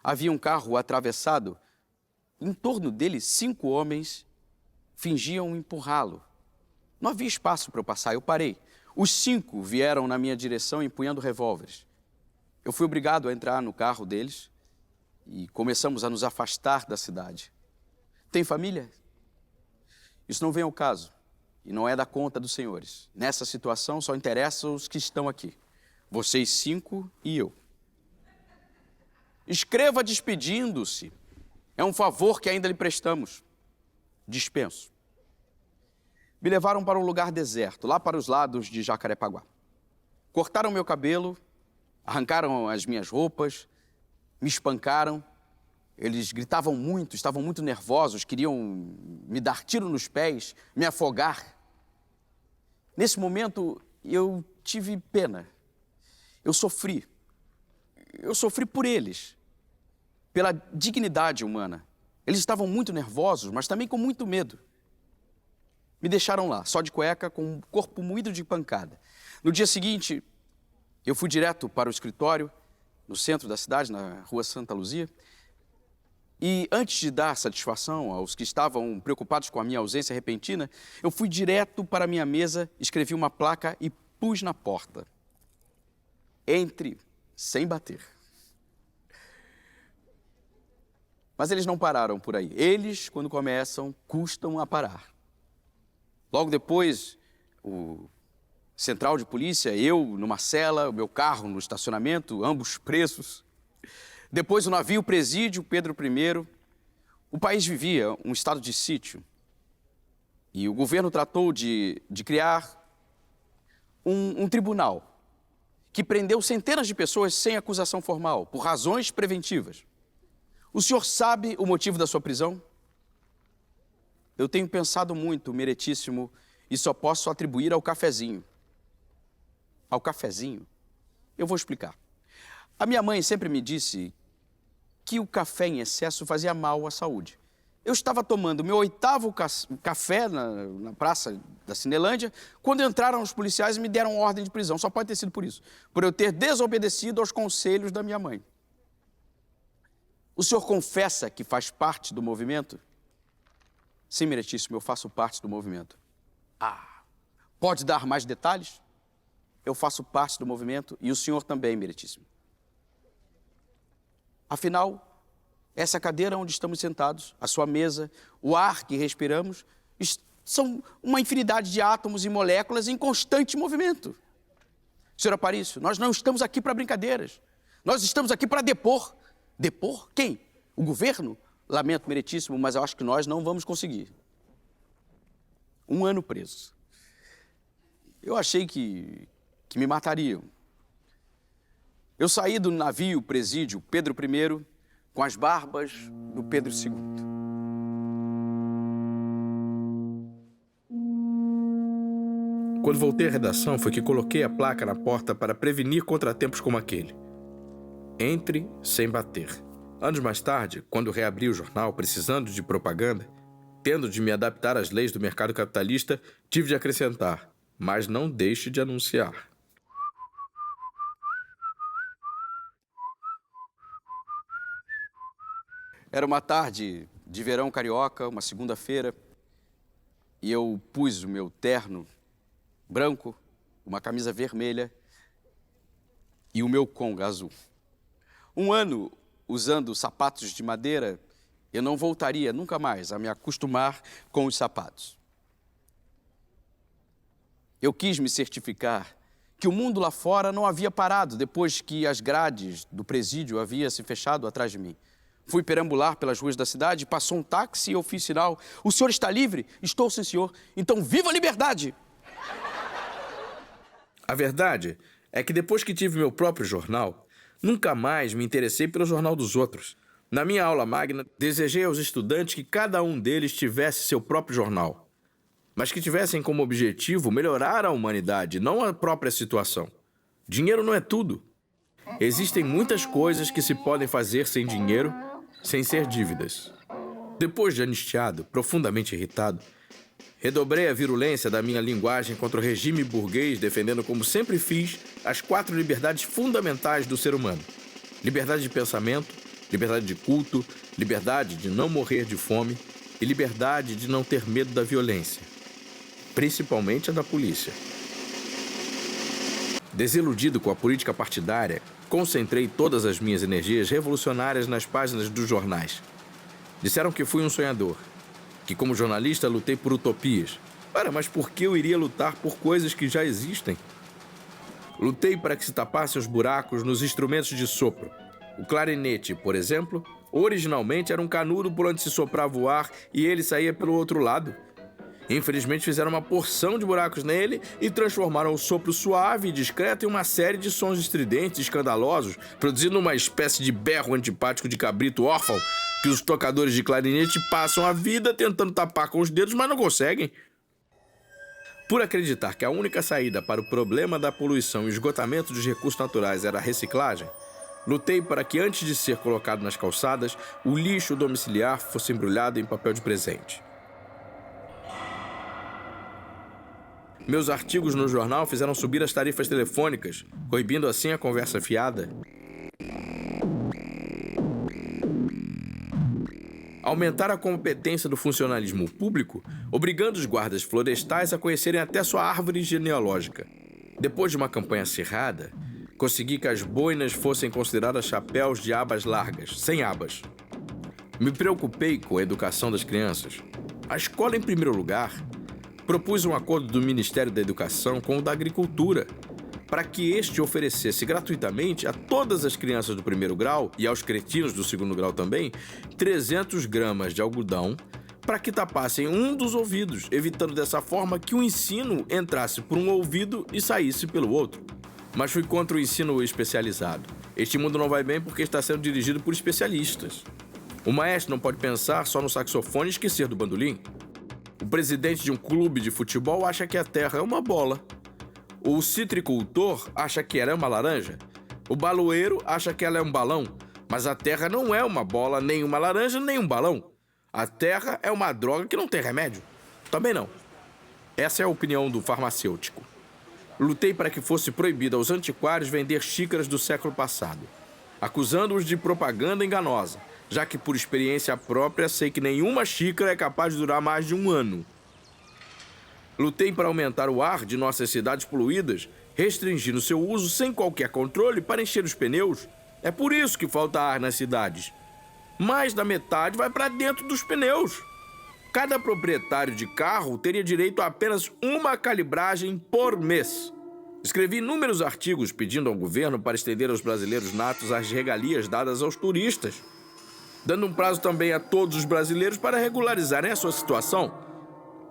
havia um carro atravessado. Em torno dele, 5 homens fingiam empurrá-lo. Não havia espaço para eu passar, eu parei. Os 5 vieram na minha direção empunhando revólveres. Eu fui obrigado a entrar no carro deles e começamos a nos afastar da cidade. Tem família? Isso não vem ao caso e não é da conta dos senhores. Nessa situação só interessa os que estão aqui. Vocês 5 e eu. Escreva despedindo-se. É um favor que ainda lhe prestamos. Dispenso. Me levaram para um lugar deserto, lá para os lados de Jacarepaguá. Cortaram meu cabelo, arrancaram as minhas roupas, me espancaram. Eles gritavam muito, estavam muito nervosos, queriam me dar tiro nos pés, me afogar. Nesse momento, eu tive pena. Eu sofri. Eu sofri por eles, pela dignidade humana. Eles estavam muito nervosos, mas também com muito medo. Me deixaram lá, só de cueca, com o corpo moído de pancada. No dia seguinte, eu fui direto para o escritório, no centro da cidade, na rua Santa Luzia. E antes de dar satisfação aos que estavam preocupados com a minha ausência repentina, eu fui direto para a minha mesa, escrevi uma placa e pus na porta. Entre, sem bater. Mas eles não pararam por aí. Eles, quando começam, custam a parar. Logo depois, o central de polícia, eu numa cela, o meu carro no estacionamento, ambos presos. Depois o navio presídio, Pedro I. O país vivia um estado de sítio. E o governo tratou de criar um tribunal que prendeu centenas de pessoas sem acusação formal, por razões preventivas. O senhor sabe o motivo da sua prisão? Eu tenho pensado muito, meritíssimo, e só posso atribuir ao cafezinho. Ao cafezinho? Eu vou explicar. A minha mãe sempre me disse que o café em excesso fazia mal à saúde. Eu estava tomando meu 8º café na praça da Cinelândia, quando entraram os policiais e me deram ordem de prisão. Só pode ter sido por isso, por eu ter desobedecido aos conselhos da minha mãe. O senhor confessa que faz parte do movimento? Sim, Meritíssimo, eu faço parte do movimento. Pode dar mais detalhes? Eu faço parte do movimento e o senhor também, Meritíssimo. Afinal, essa cadeira onde estamos sentados, a sua mesa, o ar que respiramos, são uma infinidade de átomos e moléculas em constante movimento. Senhor Aparício, nós não estamos aqui para brincadeiras. Nós estamos aqui para depor. Depor? Quem? O governo? Lamento, Meritíssimo, mas eu acho que nós não vamos conseguir. 1 ano preso. Eu achei que me matariam. Eu saí do navio presídio Pedro I com as barbas do Pedro II. Quando voltei à redação, foi que coloquei a placa na porta para prevenir contratempos como aquele. Entre sem bater. Anos mais tarde, quando reabri o jornal precisando de propaganda, tendo de me adaptar às leis do mercado capitalista, tive de acrescentar: mas não deixe de anunciar. Era uma tarde de verão carioca, uma segunda-feira, e eu pus o meu terno branco, uma camisa vermelha e o meu conga azul. 1 ano usando sapatos de madeira, eu não voltaria nunca mais a me acostumar com os sapatos. Eu quis me certificar que o mundo lá fora não havia parado depois que as grades do presídio haviam se fechado atrás de mim. Fui perambular pelas ruas da cidade, passou um táxi e eu fiz sinal: o senhor está livre? Estou, sim, senhor. Então, viva a liberdade! A verdade é que depois que tive meu próprio jornal, nunca mais me interessei pelo jornal dos outros. Na minha aula magna, desejei aos estudantes que cada um deles tivesse seu próprio jornal, mas que tivessem como objetivo melhorar a humanidade, não a própria situação. Dinheiro não é tudo. Existem muitas coisas que se podem fazer sem dinheiro, sem ser dívidas. Depois de anistiado, profundamente irritado, redobrei a virulência da minha linguagem contra o regime burguês, defendendo, como sempre fiz, as 4 liberdades fundamentais do ser humano: liberdade de pensamento, liberdade de culto, liberdade de não morrer de fome e liberdade de não ter medo da violência, principalmente a da polícia. Desiludido com a política partidária, concentrei todas as minhas energias revolucionárias nas páginas dos jornais. Disseram que fui um sonhador, que como jornalista lutei por utopias. Mas por que eu iria lutar por coisas que já existem? Lutei para que se tapassem os buracos nos instrumentos de sopro. O clarinete, por exemplo, originalmente era um canudo por onde se soprava o ar e ele saía pelo outro lado. Infelizmente fizeram uma porção de buracos nele e transformaram o sopro suave e discreto em uma série de sons estridentes e escandalosos, produzindo uma espécie de berro antipático de cabrito órfão que os tocadores de clarinete passam a vida tentando tapar com os dedos, mas não conseguem. Por acreditar que a única saída para o problema da poluição e esgotamento dos recursos naturais era a reciclagem, lutei para que, antes de ser colocado nas calçadas, o lixo domiciliar fosse embrulhado em papel de presente. Meus artigos no jornal fizeram subir as tarifas telefônicas, proibindo assim a conversa fiada. Aumentar a competência do funcionalismo público, obrigando os guardas florestais a conhecerem até sua árvore genealógica. Depois de uma campanha acirrada, consegui que as boinas fossem consideradas chapéus de abas largas, sem abas. Me preocupei com a educação das crianças. A escola em primeiro lugar. Propus um acordo do Ministério da Educação com o da Agricultura, para que este oferecesse gratuitamente a todas as crianças do 1º grau e aos cretinos do 2º grau também, 300 gramas de algodão para que tapassem um dos ouvidos, evitando dessa forma que o ensino entrasse por um ouvido e saísse pelo outro. Mas fui contra o ensino especializado. Este mundo não vai bem porque está sendo dirigido por especialistas. O maestro não pode pensar só no saxofone e esquecer do bandolim. O presidente de um clube de futebol acha que a terra é uma bola. O citricultor acha que ela é uma laranja. O baloeiro acha que ela é um balão. Mas a terra não é uma bola, nem uma laranja, nem um balão. A terra é uma droga que não tem remédio. Também não. Essa é a opinião do farmacêutico. Lutei para que fosse proibido aos antiquários vender xícaras do século passado, acusando-os de propaganda enganosa, já que por experiência própria sei que nenhuma xícara é capaz de durar mais de um ano. Lutei para aumentar o ar de nossas cidades poluídas, restringindo seu uso sem qualquer controle para encher os pneus. É por isso que falta ar nas cidades. Mais da metade vai para dentro dos pneus. Cada proprietário de carro teria direito a apenas uma calibragem por mês. Escrevi inúmeros artigos pedindo ao governo para estender aos brasileiros natos as regalias dadas aos turistas, dando um prazo também a todos os brasileiros para regularizarem a sua situação.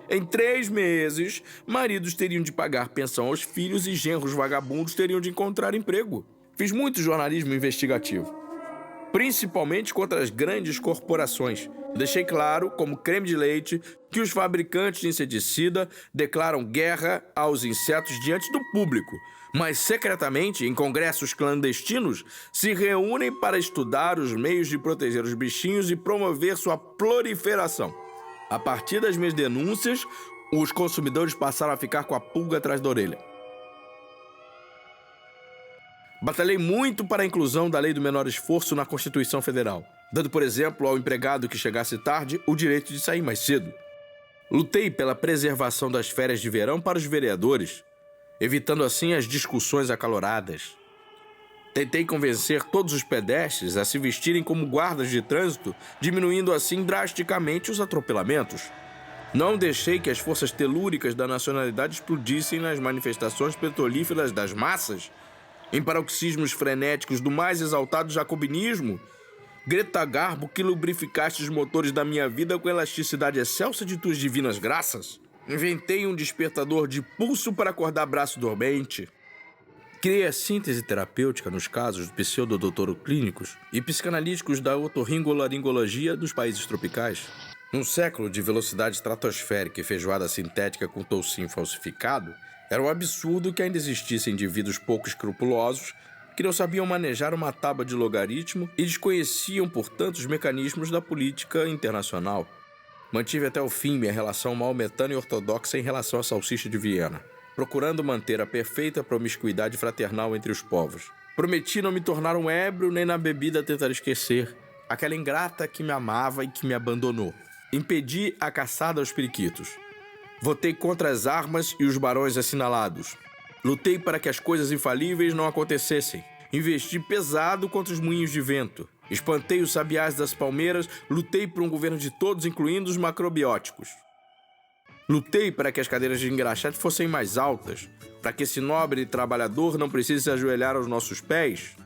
Em 3 meses, maridos teriam de pagar pensão aos filhos e genros vagabundos teriam de encontrar emprego. Fiz muito jornalismo investigativo, principalmente contra as grandes corporações. Deixei claro, como creme de leite, que os fabricantes de inseticida declaram guerra aos insetos diante do público, mas secretamente, em congressos clandestinos, se reúnem para estudar os meios de proteger os bichinhos e promover sua proliferação. A partir das minhas denúncias, os consumidores passaram a ficar com a pulga atrás da orelha. Batalhei muito para a inclusão da lei do menor esforço na Constituição Federal, dando, por exemplo, ao empregado que chegasse tarde o direito de sair mais cedo. Lutei pela preservação das férias de verão para os vereadores, evitando assim as discussões acaloradas. Tentei convencer todos os pedestres a se vestirem como guardas de trânsito, diminuindo assim drasticamente os atropelamentos. Não deixei que as forças telúricas da nacionalidade explodissem nas manifestações petrolíferas das massas, em paroxismos frenéticos do mais exaltado jacobinismo. Greta Garbo, que lubrificaste os motores da minha vida com a elasticidade excelsa de tuas divinas graças. Inventei um despertador de pulso para acordar braço dormente. Criei a síntese terapêutica nos casos pseudodoutoro-clínicos e psicanalíticos da otorrinolaringologia dos países tropicais. Num século de velocidade estratosférica e feijoada sintética com toucinho falsificado, era um absurdo que ainda existissem indivíduos pouco escrupulosos que não sabiam manejar uma tábua de logaritmo e desconheciam, portanto, os mecanismos da política internacional. Mantive até o fim minha relação maometana e ortodoxa em relação à salsicha de Viena, procurando manter a perfeita promiscuidade fraternal entre os povos. Prometi não me tornar um ébrio nem na bebida tentar esquecer aquela ingrata que me amava e que me abandonou. Impedi a caçada aos periquitos. Votei contra as armas e os barões assinalados. Lutei para que as coisas infalíveis não acontecessem. Investi pesado contra os moinhos de vento. Espantei os sabiás das palmeiras. Lutei por um governo de todos, incluindo os macrobióticos. Lutei para que as cadeiras de engraxate fossem mais altas, para que esse nobre trabalhador não precise se ajoelhar aos nossos pés.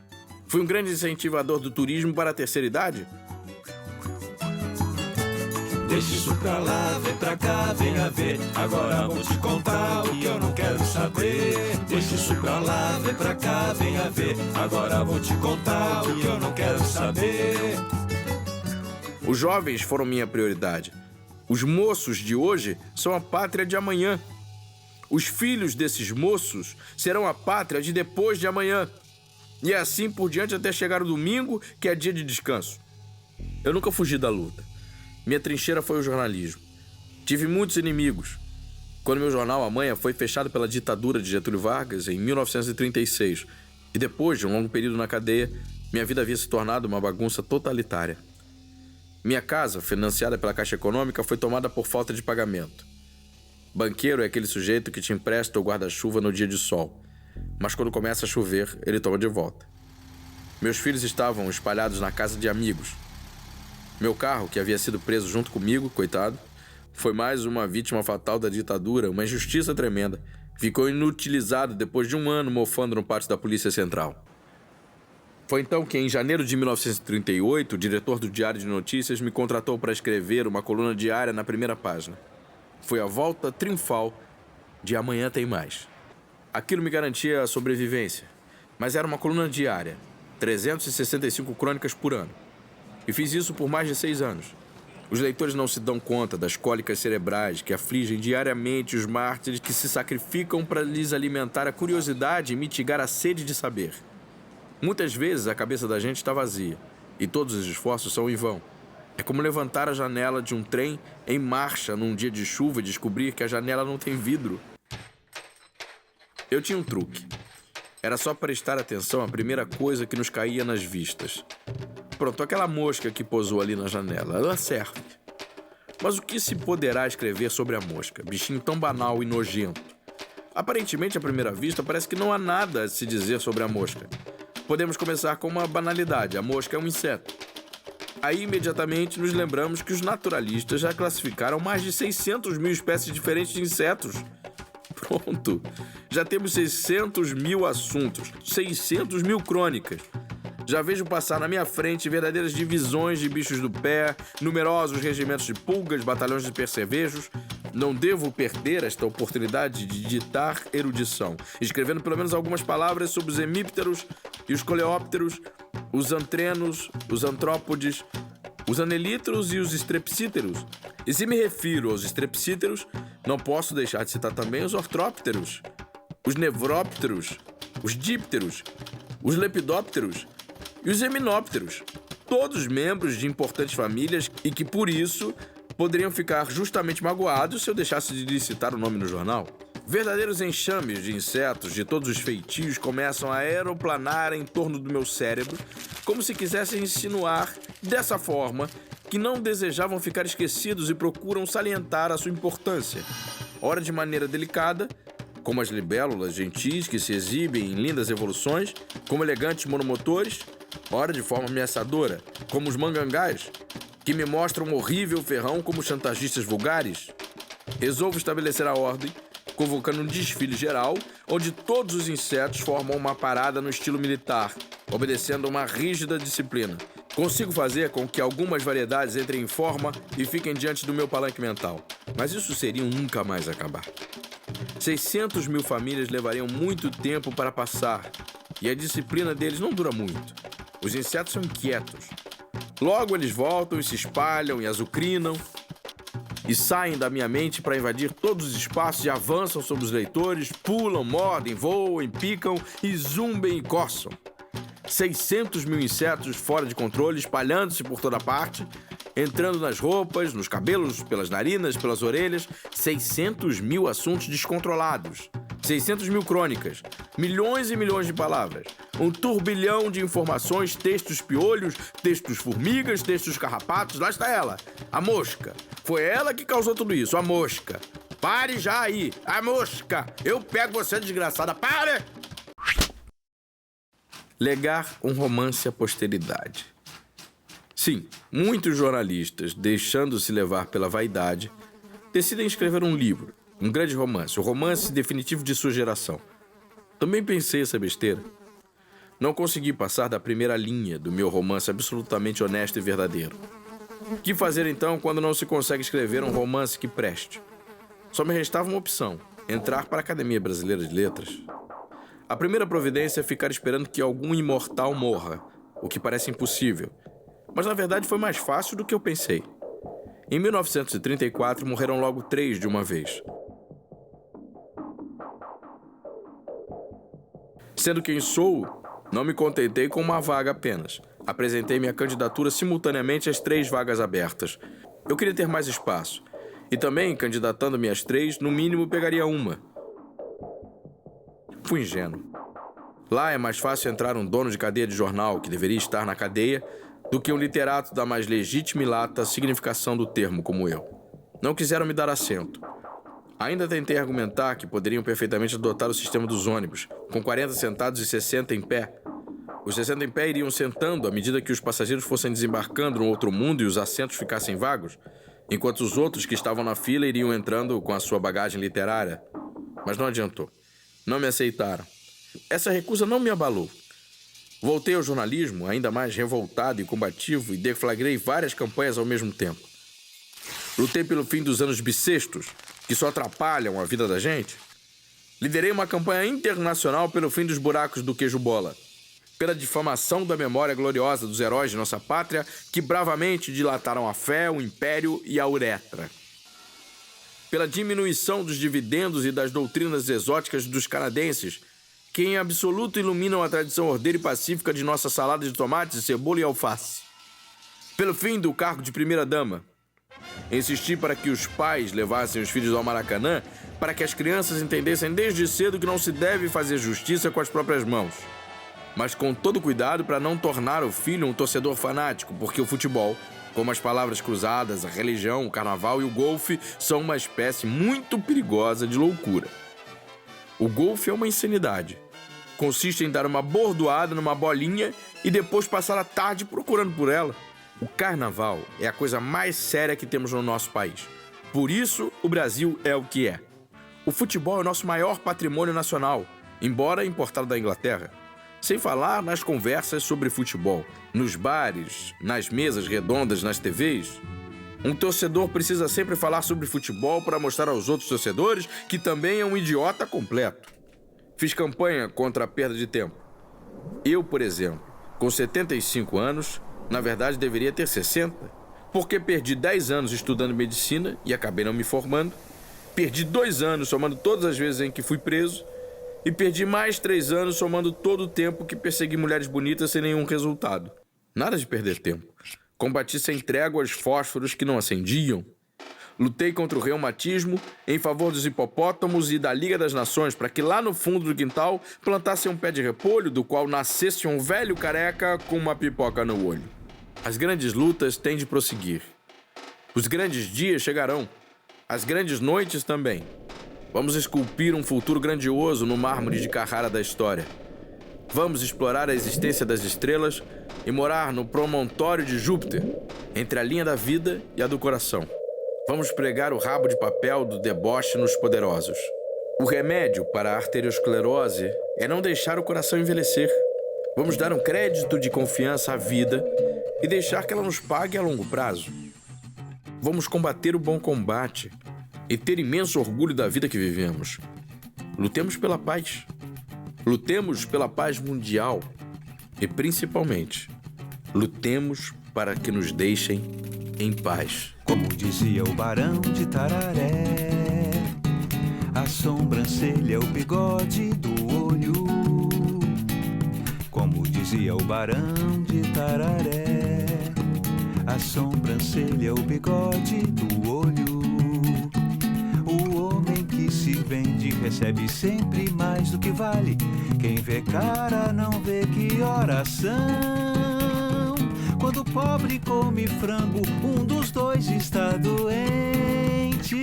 Fui um grande incentivador do turismo para a terceira idade. Deixa isso pra lá, vem pra cá, venha ver. Agora vou te contar o que eu não quero saber. Deixa isso pra lá, vem pra cá, venha ver. Agora vou te contar o que eu não quero saber. Os jovens foram minha prioridade. Os moços de hoje são a pátria de amanhã. Os filhos desses moços serão a pátria de depois de amanhã. E assim por diante até chegar o domingo, que é dia de descanso. Eu nunca fugi da luta. Minha trincheira foi o jornalismo. Tive muitos inimigos. Quando meu jornal A Manha foi fechado pela ditadura de Getúlio Vargas em 1936, e depois de um longo período na cadeia, minha vida havia se tornado uma bagunça totalitária. Minha casa, financiada pela Caixa Econômica, foi tomada por falta de pagamento. Banqueiro é aquele sujeito que te empresta o guarda-chuva no dia de sol, mas quando começa a chover, ele toma de volta. Meus filhos estavam espalhados na casa de amigos. Meu carro, que havia sido preso junto comigo, coitado, foi mais uma vítima fatal da ditadura, uma injustiça tremenda. Ficou inutilizado depois de um ano mofando no pátio da Polícia Central. Foi então que, em janeiro de 1938, o diretor do Diário de Notícias me contratou para escrever uma coluna diária na primeira página. Foi a volta triunfal de Amanhã Tem Mais. Aquilo me garantia a sobrevivência, mas era uma coluna diária, 365 crônicas por ano. E fiz isso por mais de 6 anos. Os leitores não se dão conta das cólicas cerebrais que afligem diariamente os mártires que se sacrificam para lhes alimentar a curiosidade e mitigar a sede de saber. Muitas vezes a cabeça da gente está vazia e todos os esforços são em vão. É como levantar a janela de um trem em marcha num dia de chuva e descobrir que a janela não tem vidro. Eu tinha um truque. Era só prestar atenção à primeira coisa que nos caía nas vistas. Pronto, aquela mosca que pousou ali na janela, ela serve. Mas o que se poderá escrever sobre a mosca? Bichinho tão banal e nojento. Aparentemente, à primeira vista, parece que não há nada a se dizer sobre a mosca. Podemos começar com uma banalidade. A mosca é um inseto. Aí, imediatamente, nos lembramos que os naturalistas já classificaram mais de 600 mil espécies diferentes de insetos. Pronto. Já temos 600 mil assuntos, 600 mil crônicas. Já vejo passar na minha frente verdadeiras divisões de bichos do pé, numerosos regimentos de pulgas, batalhões de percevejos. Não devo perder esta oportunidade de ditar erudição, escrevendo pelo menos algumas palavras sobre os hemípteros e os coleópteros, os antrenos, os antrópodes, os anelíteros e os estrepsíteros. E se me refiro aos estrepsíteros, não posso deixar de citar também os ortrópteros, os nevrópteros, os dípteros, os lepidópteros e os eminópteros, todos membros de importantes famílias e que, por isso, poderiam ficar justamente magoados se eu deixasse de lhes citar o nome no jornal. Verdadeiros enxames de insetos de todos os feitios começam a aeroplanar em torno do meu cérebro, como se quisessem insinuar, dessa forma, que não desejavam ficar esquecidos e procuram salientar a sua importância. Ora de maneira delicada, como as libélulas gentis que se exibem em lindas evoluções, como elegantes monomotores, ora de forma ameaçadora, como os mangangás, que me mostram um horrível ferrão como chantagistas vulgares. Resolvo estabelecer a ordem, convocando um desfile geral, onde todos os insetos formam uma parada no estilo militar, obedecendo a uma rígida disciplina. Consigo fazer com que algumas variedades entrem em forma e fiquem diante do meu palanque mental, mas isso seria um nunca mais acabar. 600 mil famílias levariam muito tempo para passar, e a disciplina deles não dura muito. Os insetos são inquietos. Logo eles voltam e se espalham e azucrinam, e saem da minha mente para invadir todos os espaços e avançam sobre os leitores, pulam, mordem, voam, picam e zumbem e coçam. 600 mil insetos fora de controle, espalhando-se por toda parte, entrando nas roupas, nos cabelos, pelas narinas, pelas orelhas. 600 mil assuntos descontrolados. 600 mil crônicas. Milhões e milhões de palavras. Um turbilhão de informações, textos piolhos, textos formigas, textos carrapatos. Lá está ela, a mosca. Foi ela que causou tudo isso, a mosca. Pare já aí, a mosca. Eu pego você, desgraçada, pare! Legar um romance à posteridade. Sim, muitos jornalistas, deixando-se levar pela vaidade, decidem escrever um livro, um grande romance, o romance definitivo de sua geração. Também pensei essa besteira. Não consegui passar da primeira linha do meu romance absolutamente honesto e verdadeiro. O que fazer então quando não se consegue escrever um romance que preste? Só me restava uma opção: entrar para a Academia Brasileira de Letras. A primeira providência é ficar esperando que algum imortal morra, o que parece impossível. Mas na verdade foi mais fácil do que eu pensei. Em 1934 morreram logo 3 de uma vez. Sendo quem sou, não me contentei com uma vaga apenas. Apresentei minha candidatura simultaneamente às 3 vagas abertas. Eu queria ter mais espaço. E também, candidatando-me às 3, no mínimo pegaria uma. Fui ingênuo. Lá é mais fácil entrar um dono de cadeia de jornal, que deveria estar na cadeia, do que um literato da mais legítima e lata significação do termo como eu. Não quiseram me dar assento. Ainda tentei argumentar que poderiam perfeitamente adotar o sistema dos ônibus, com 40 sentados e 60 em pé. Os 60 em pé iriam sentando à medida que os passageiros fossem desembarcando no outro mundo e os assentos ficassem vagos, enquanto os outros que estavam na fila iriam entrando com a sua bagagem literária. Mas não adiantou. Não me aceitaram. Essa recusa não me abalou. Voltei ao jornalismo, ainda mais revoltado e combativo, e deflagrei várias campanhas ao mesmo tempo. Lutei pelo fim dos anos bissextos, que só atrapalham a vida da gente. Liderei uma campanha internacional pelo fim dos buracos do queijo-bola, pela difamação da memória gloriosa dos heróis de nossa pátria que bravamente dilataram a fé, o império e a uretra. Pela diminuição dos dividendos e das doutrinas exóticas dos canadenses, que em absoluto iluminam a tradição ordeira e pacífica de nossa salada de tomates, cebola e alface. pelo fim do cargo de primeira-dama. Insisti para que os pais levassem os filhos ao Maracanã para que as crianças entendessem desde cedo que não se deve fazer justiça com as próprias mãos, mas com todo cuidado para não tornar o filho um torcedor fanático, porque o futebol, como as palavras cruzadas, a religião, o carnaval e o golfe, são uma espécie muito perigosa de loucura. O golfe é uma insanidade. Consiste em dar uma bordoada numa bolinha e depois passar a tarde procurando por ela. O carnaval é a coisa mais séria que temos no nosso país. Por isso, o Brasil é o que é. O futebol é o nosso maior patrimônio nacional, embora importado da Inglaterra. Sem falar nas conversas sobre futebol, nos bares, nas mesas redondas, nas TVs. Um torcedor precisa sempre falar sobre futebol para mostrar aos outros torcedores que também é um idiota completo. Fiz campanha contra a perda de tempo. Eu, por exemplo, com 75 anos, na verdade deveria ter 60, porque perdi 10 anos estudando medicina e acabei não me formando, perdi 2 anos somando todas as vezes em que fui preso e perdi mais 3 anos somando todo o tempo que persegui mulheres bonitas sem nenhum resultado. Nada de perder tempo. Combati sem trégua os fósforos que não acendiam. Lutei contra o reumatismo em favor dos hipopótamos e da Liga das Nações para que lá no fundo do quintal plantassem um pé de repolho do qual nascesse um velho careca com uma pipoca no olho. As grandes lutas têm de prosseguir. Os grandes dias chegarão. As grandes noites também. Vamos esculpir um futuro grandioso no mármore de Carrara da história. Vamos explorar a existência das estrelas e morar no promontório de Júpiter, entre a linha da vida e a do coração. Vamos pregar o rabo de papel do deboche nos poderosos. O remédio para a arteriosclerose é não deixar o coração envelhecer. Vamos dar um crédito de confiança à vida e deixar que ela nos pague a longo prazo. Vamos combater o bom combate e ter imenso orgulho da vida que vivemos. Lutemos pela paz. Lutemos pela paz mundial e, principalmente, lutemos para que nos deixem em paz. Como dizia o Barão de Tararé, a sobrancelha é o bigode do olho. Como dizia o Barão de Tararé, a sobrancelha é o bigode do olho. O homem que se vende recebe sempre mais do que vale. Quem vê cara não vê que horas são. Quando o pobre come frango, um dos dois está doente.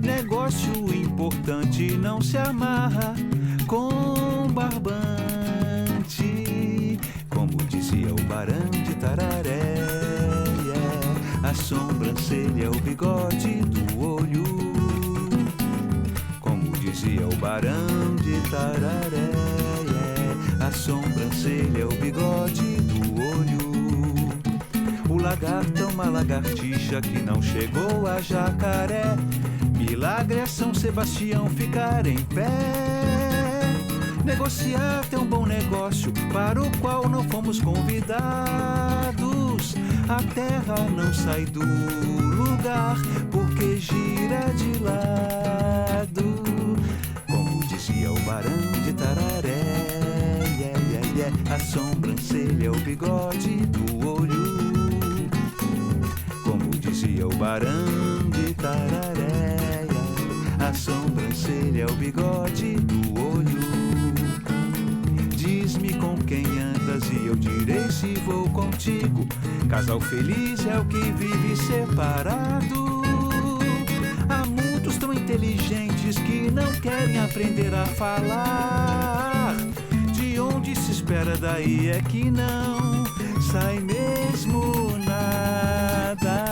Negócio importante não se amarra com barbante. Como dizia o Barão de Tararé, a sobrancelha é o bigode do olho. Como dizia o Barão de Tararé, a sobrancelha é o bigode do olho. O lagarto é uma lagartixa que não chegou a jacaré. Milagre é São Sebastião ficar em pé. Negociar é um bom negócio para o qual não fomos convidados. A terra não sai do lugar porque gira de lado. Como dizia o Barão de Tararé, a sobrancelha é o bigode do olho. Como dizia o Barão de Tararé, a sobrancelha é o bigode do olho. Diz-me com quem andas e eu direi se vou contigo. Casal feliz é o que vive separado. Há muitos tão inteligentes que não querem aprender a falar. De onde se espera daí é que não sai mesmo nada.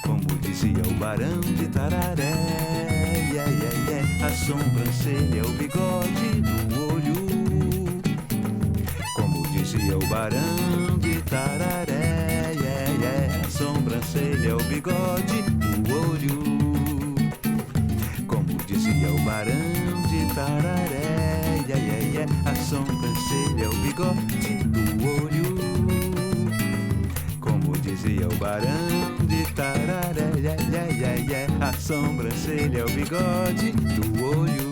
Como dizia o Barão de Tararé, a sobrancelha é o bigode do olho. Como dizia o Barão de Tararé, a sobrancelha é o bigode do olho. Como dizia o Barão de Tararé, a sobrancelha é o bigode do olho. Como dizia o Barão de Tararé, a sobrancelha é o bigode do olho.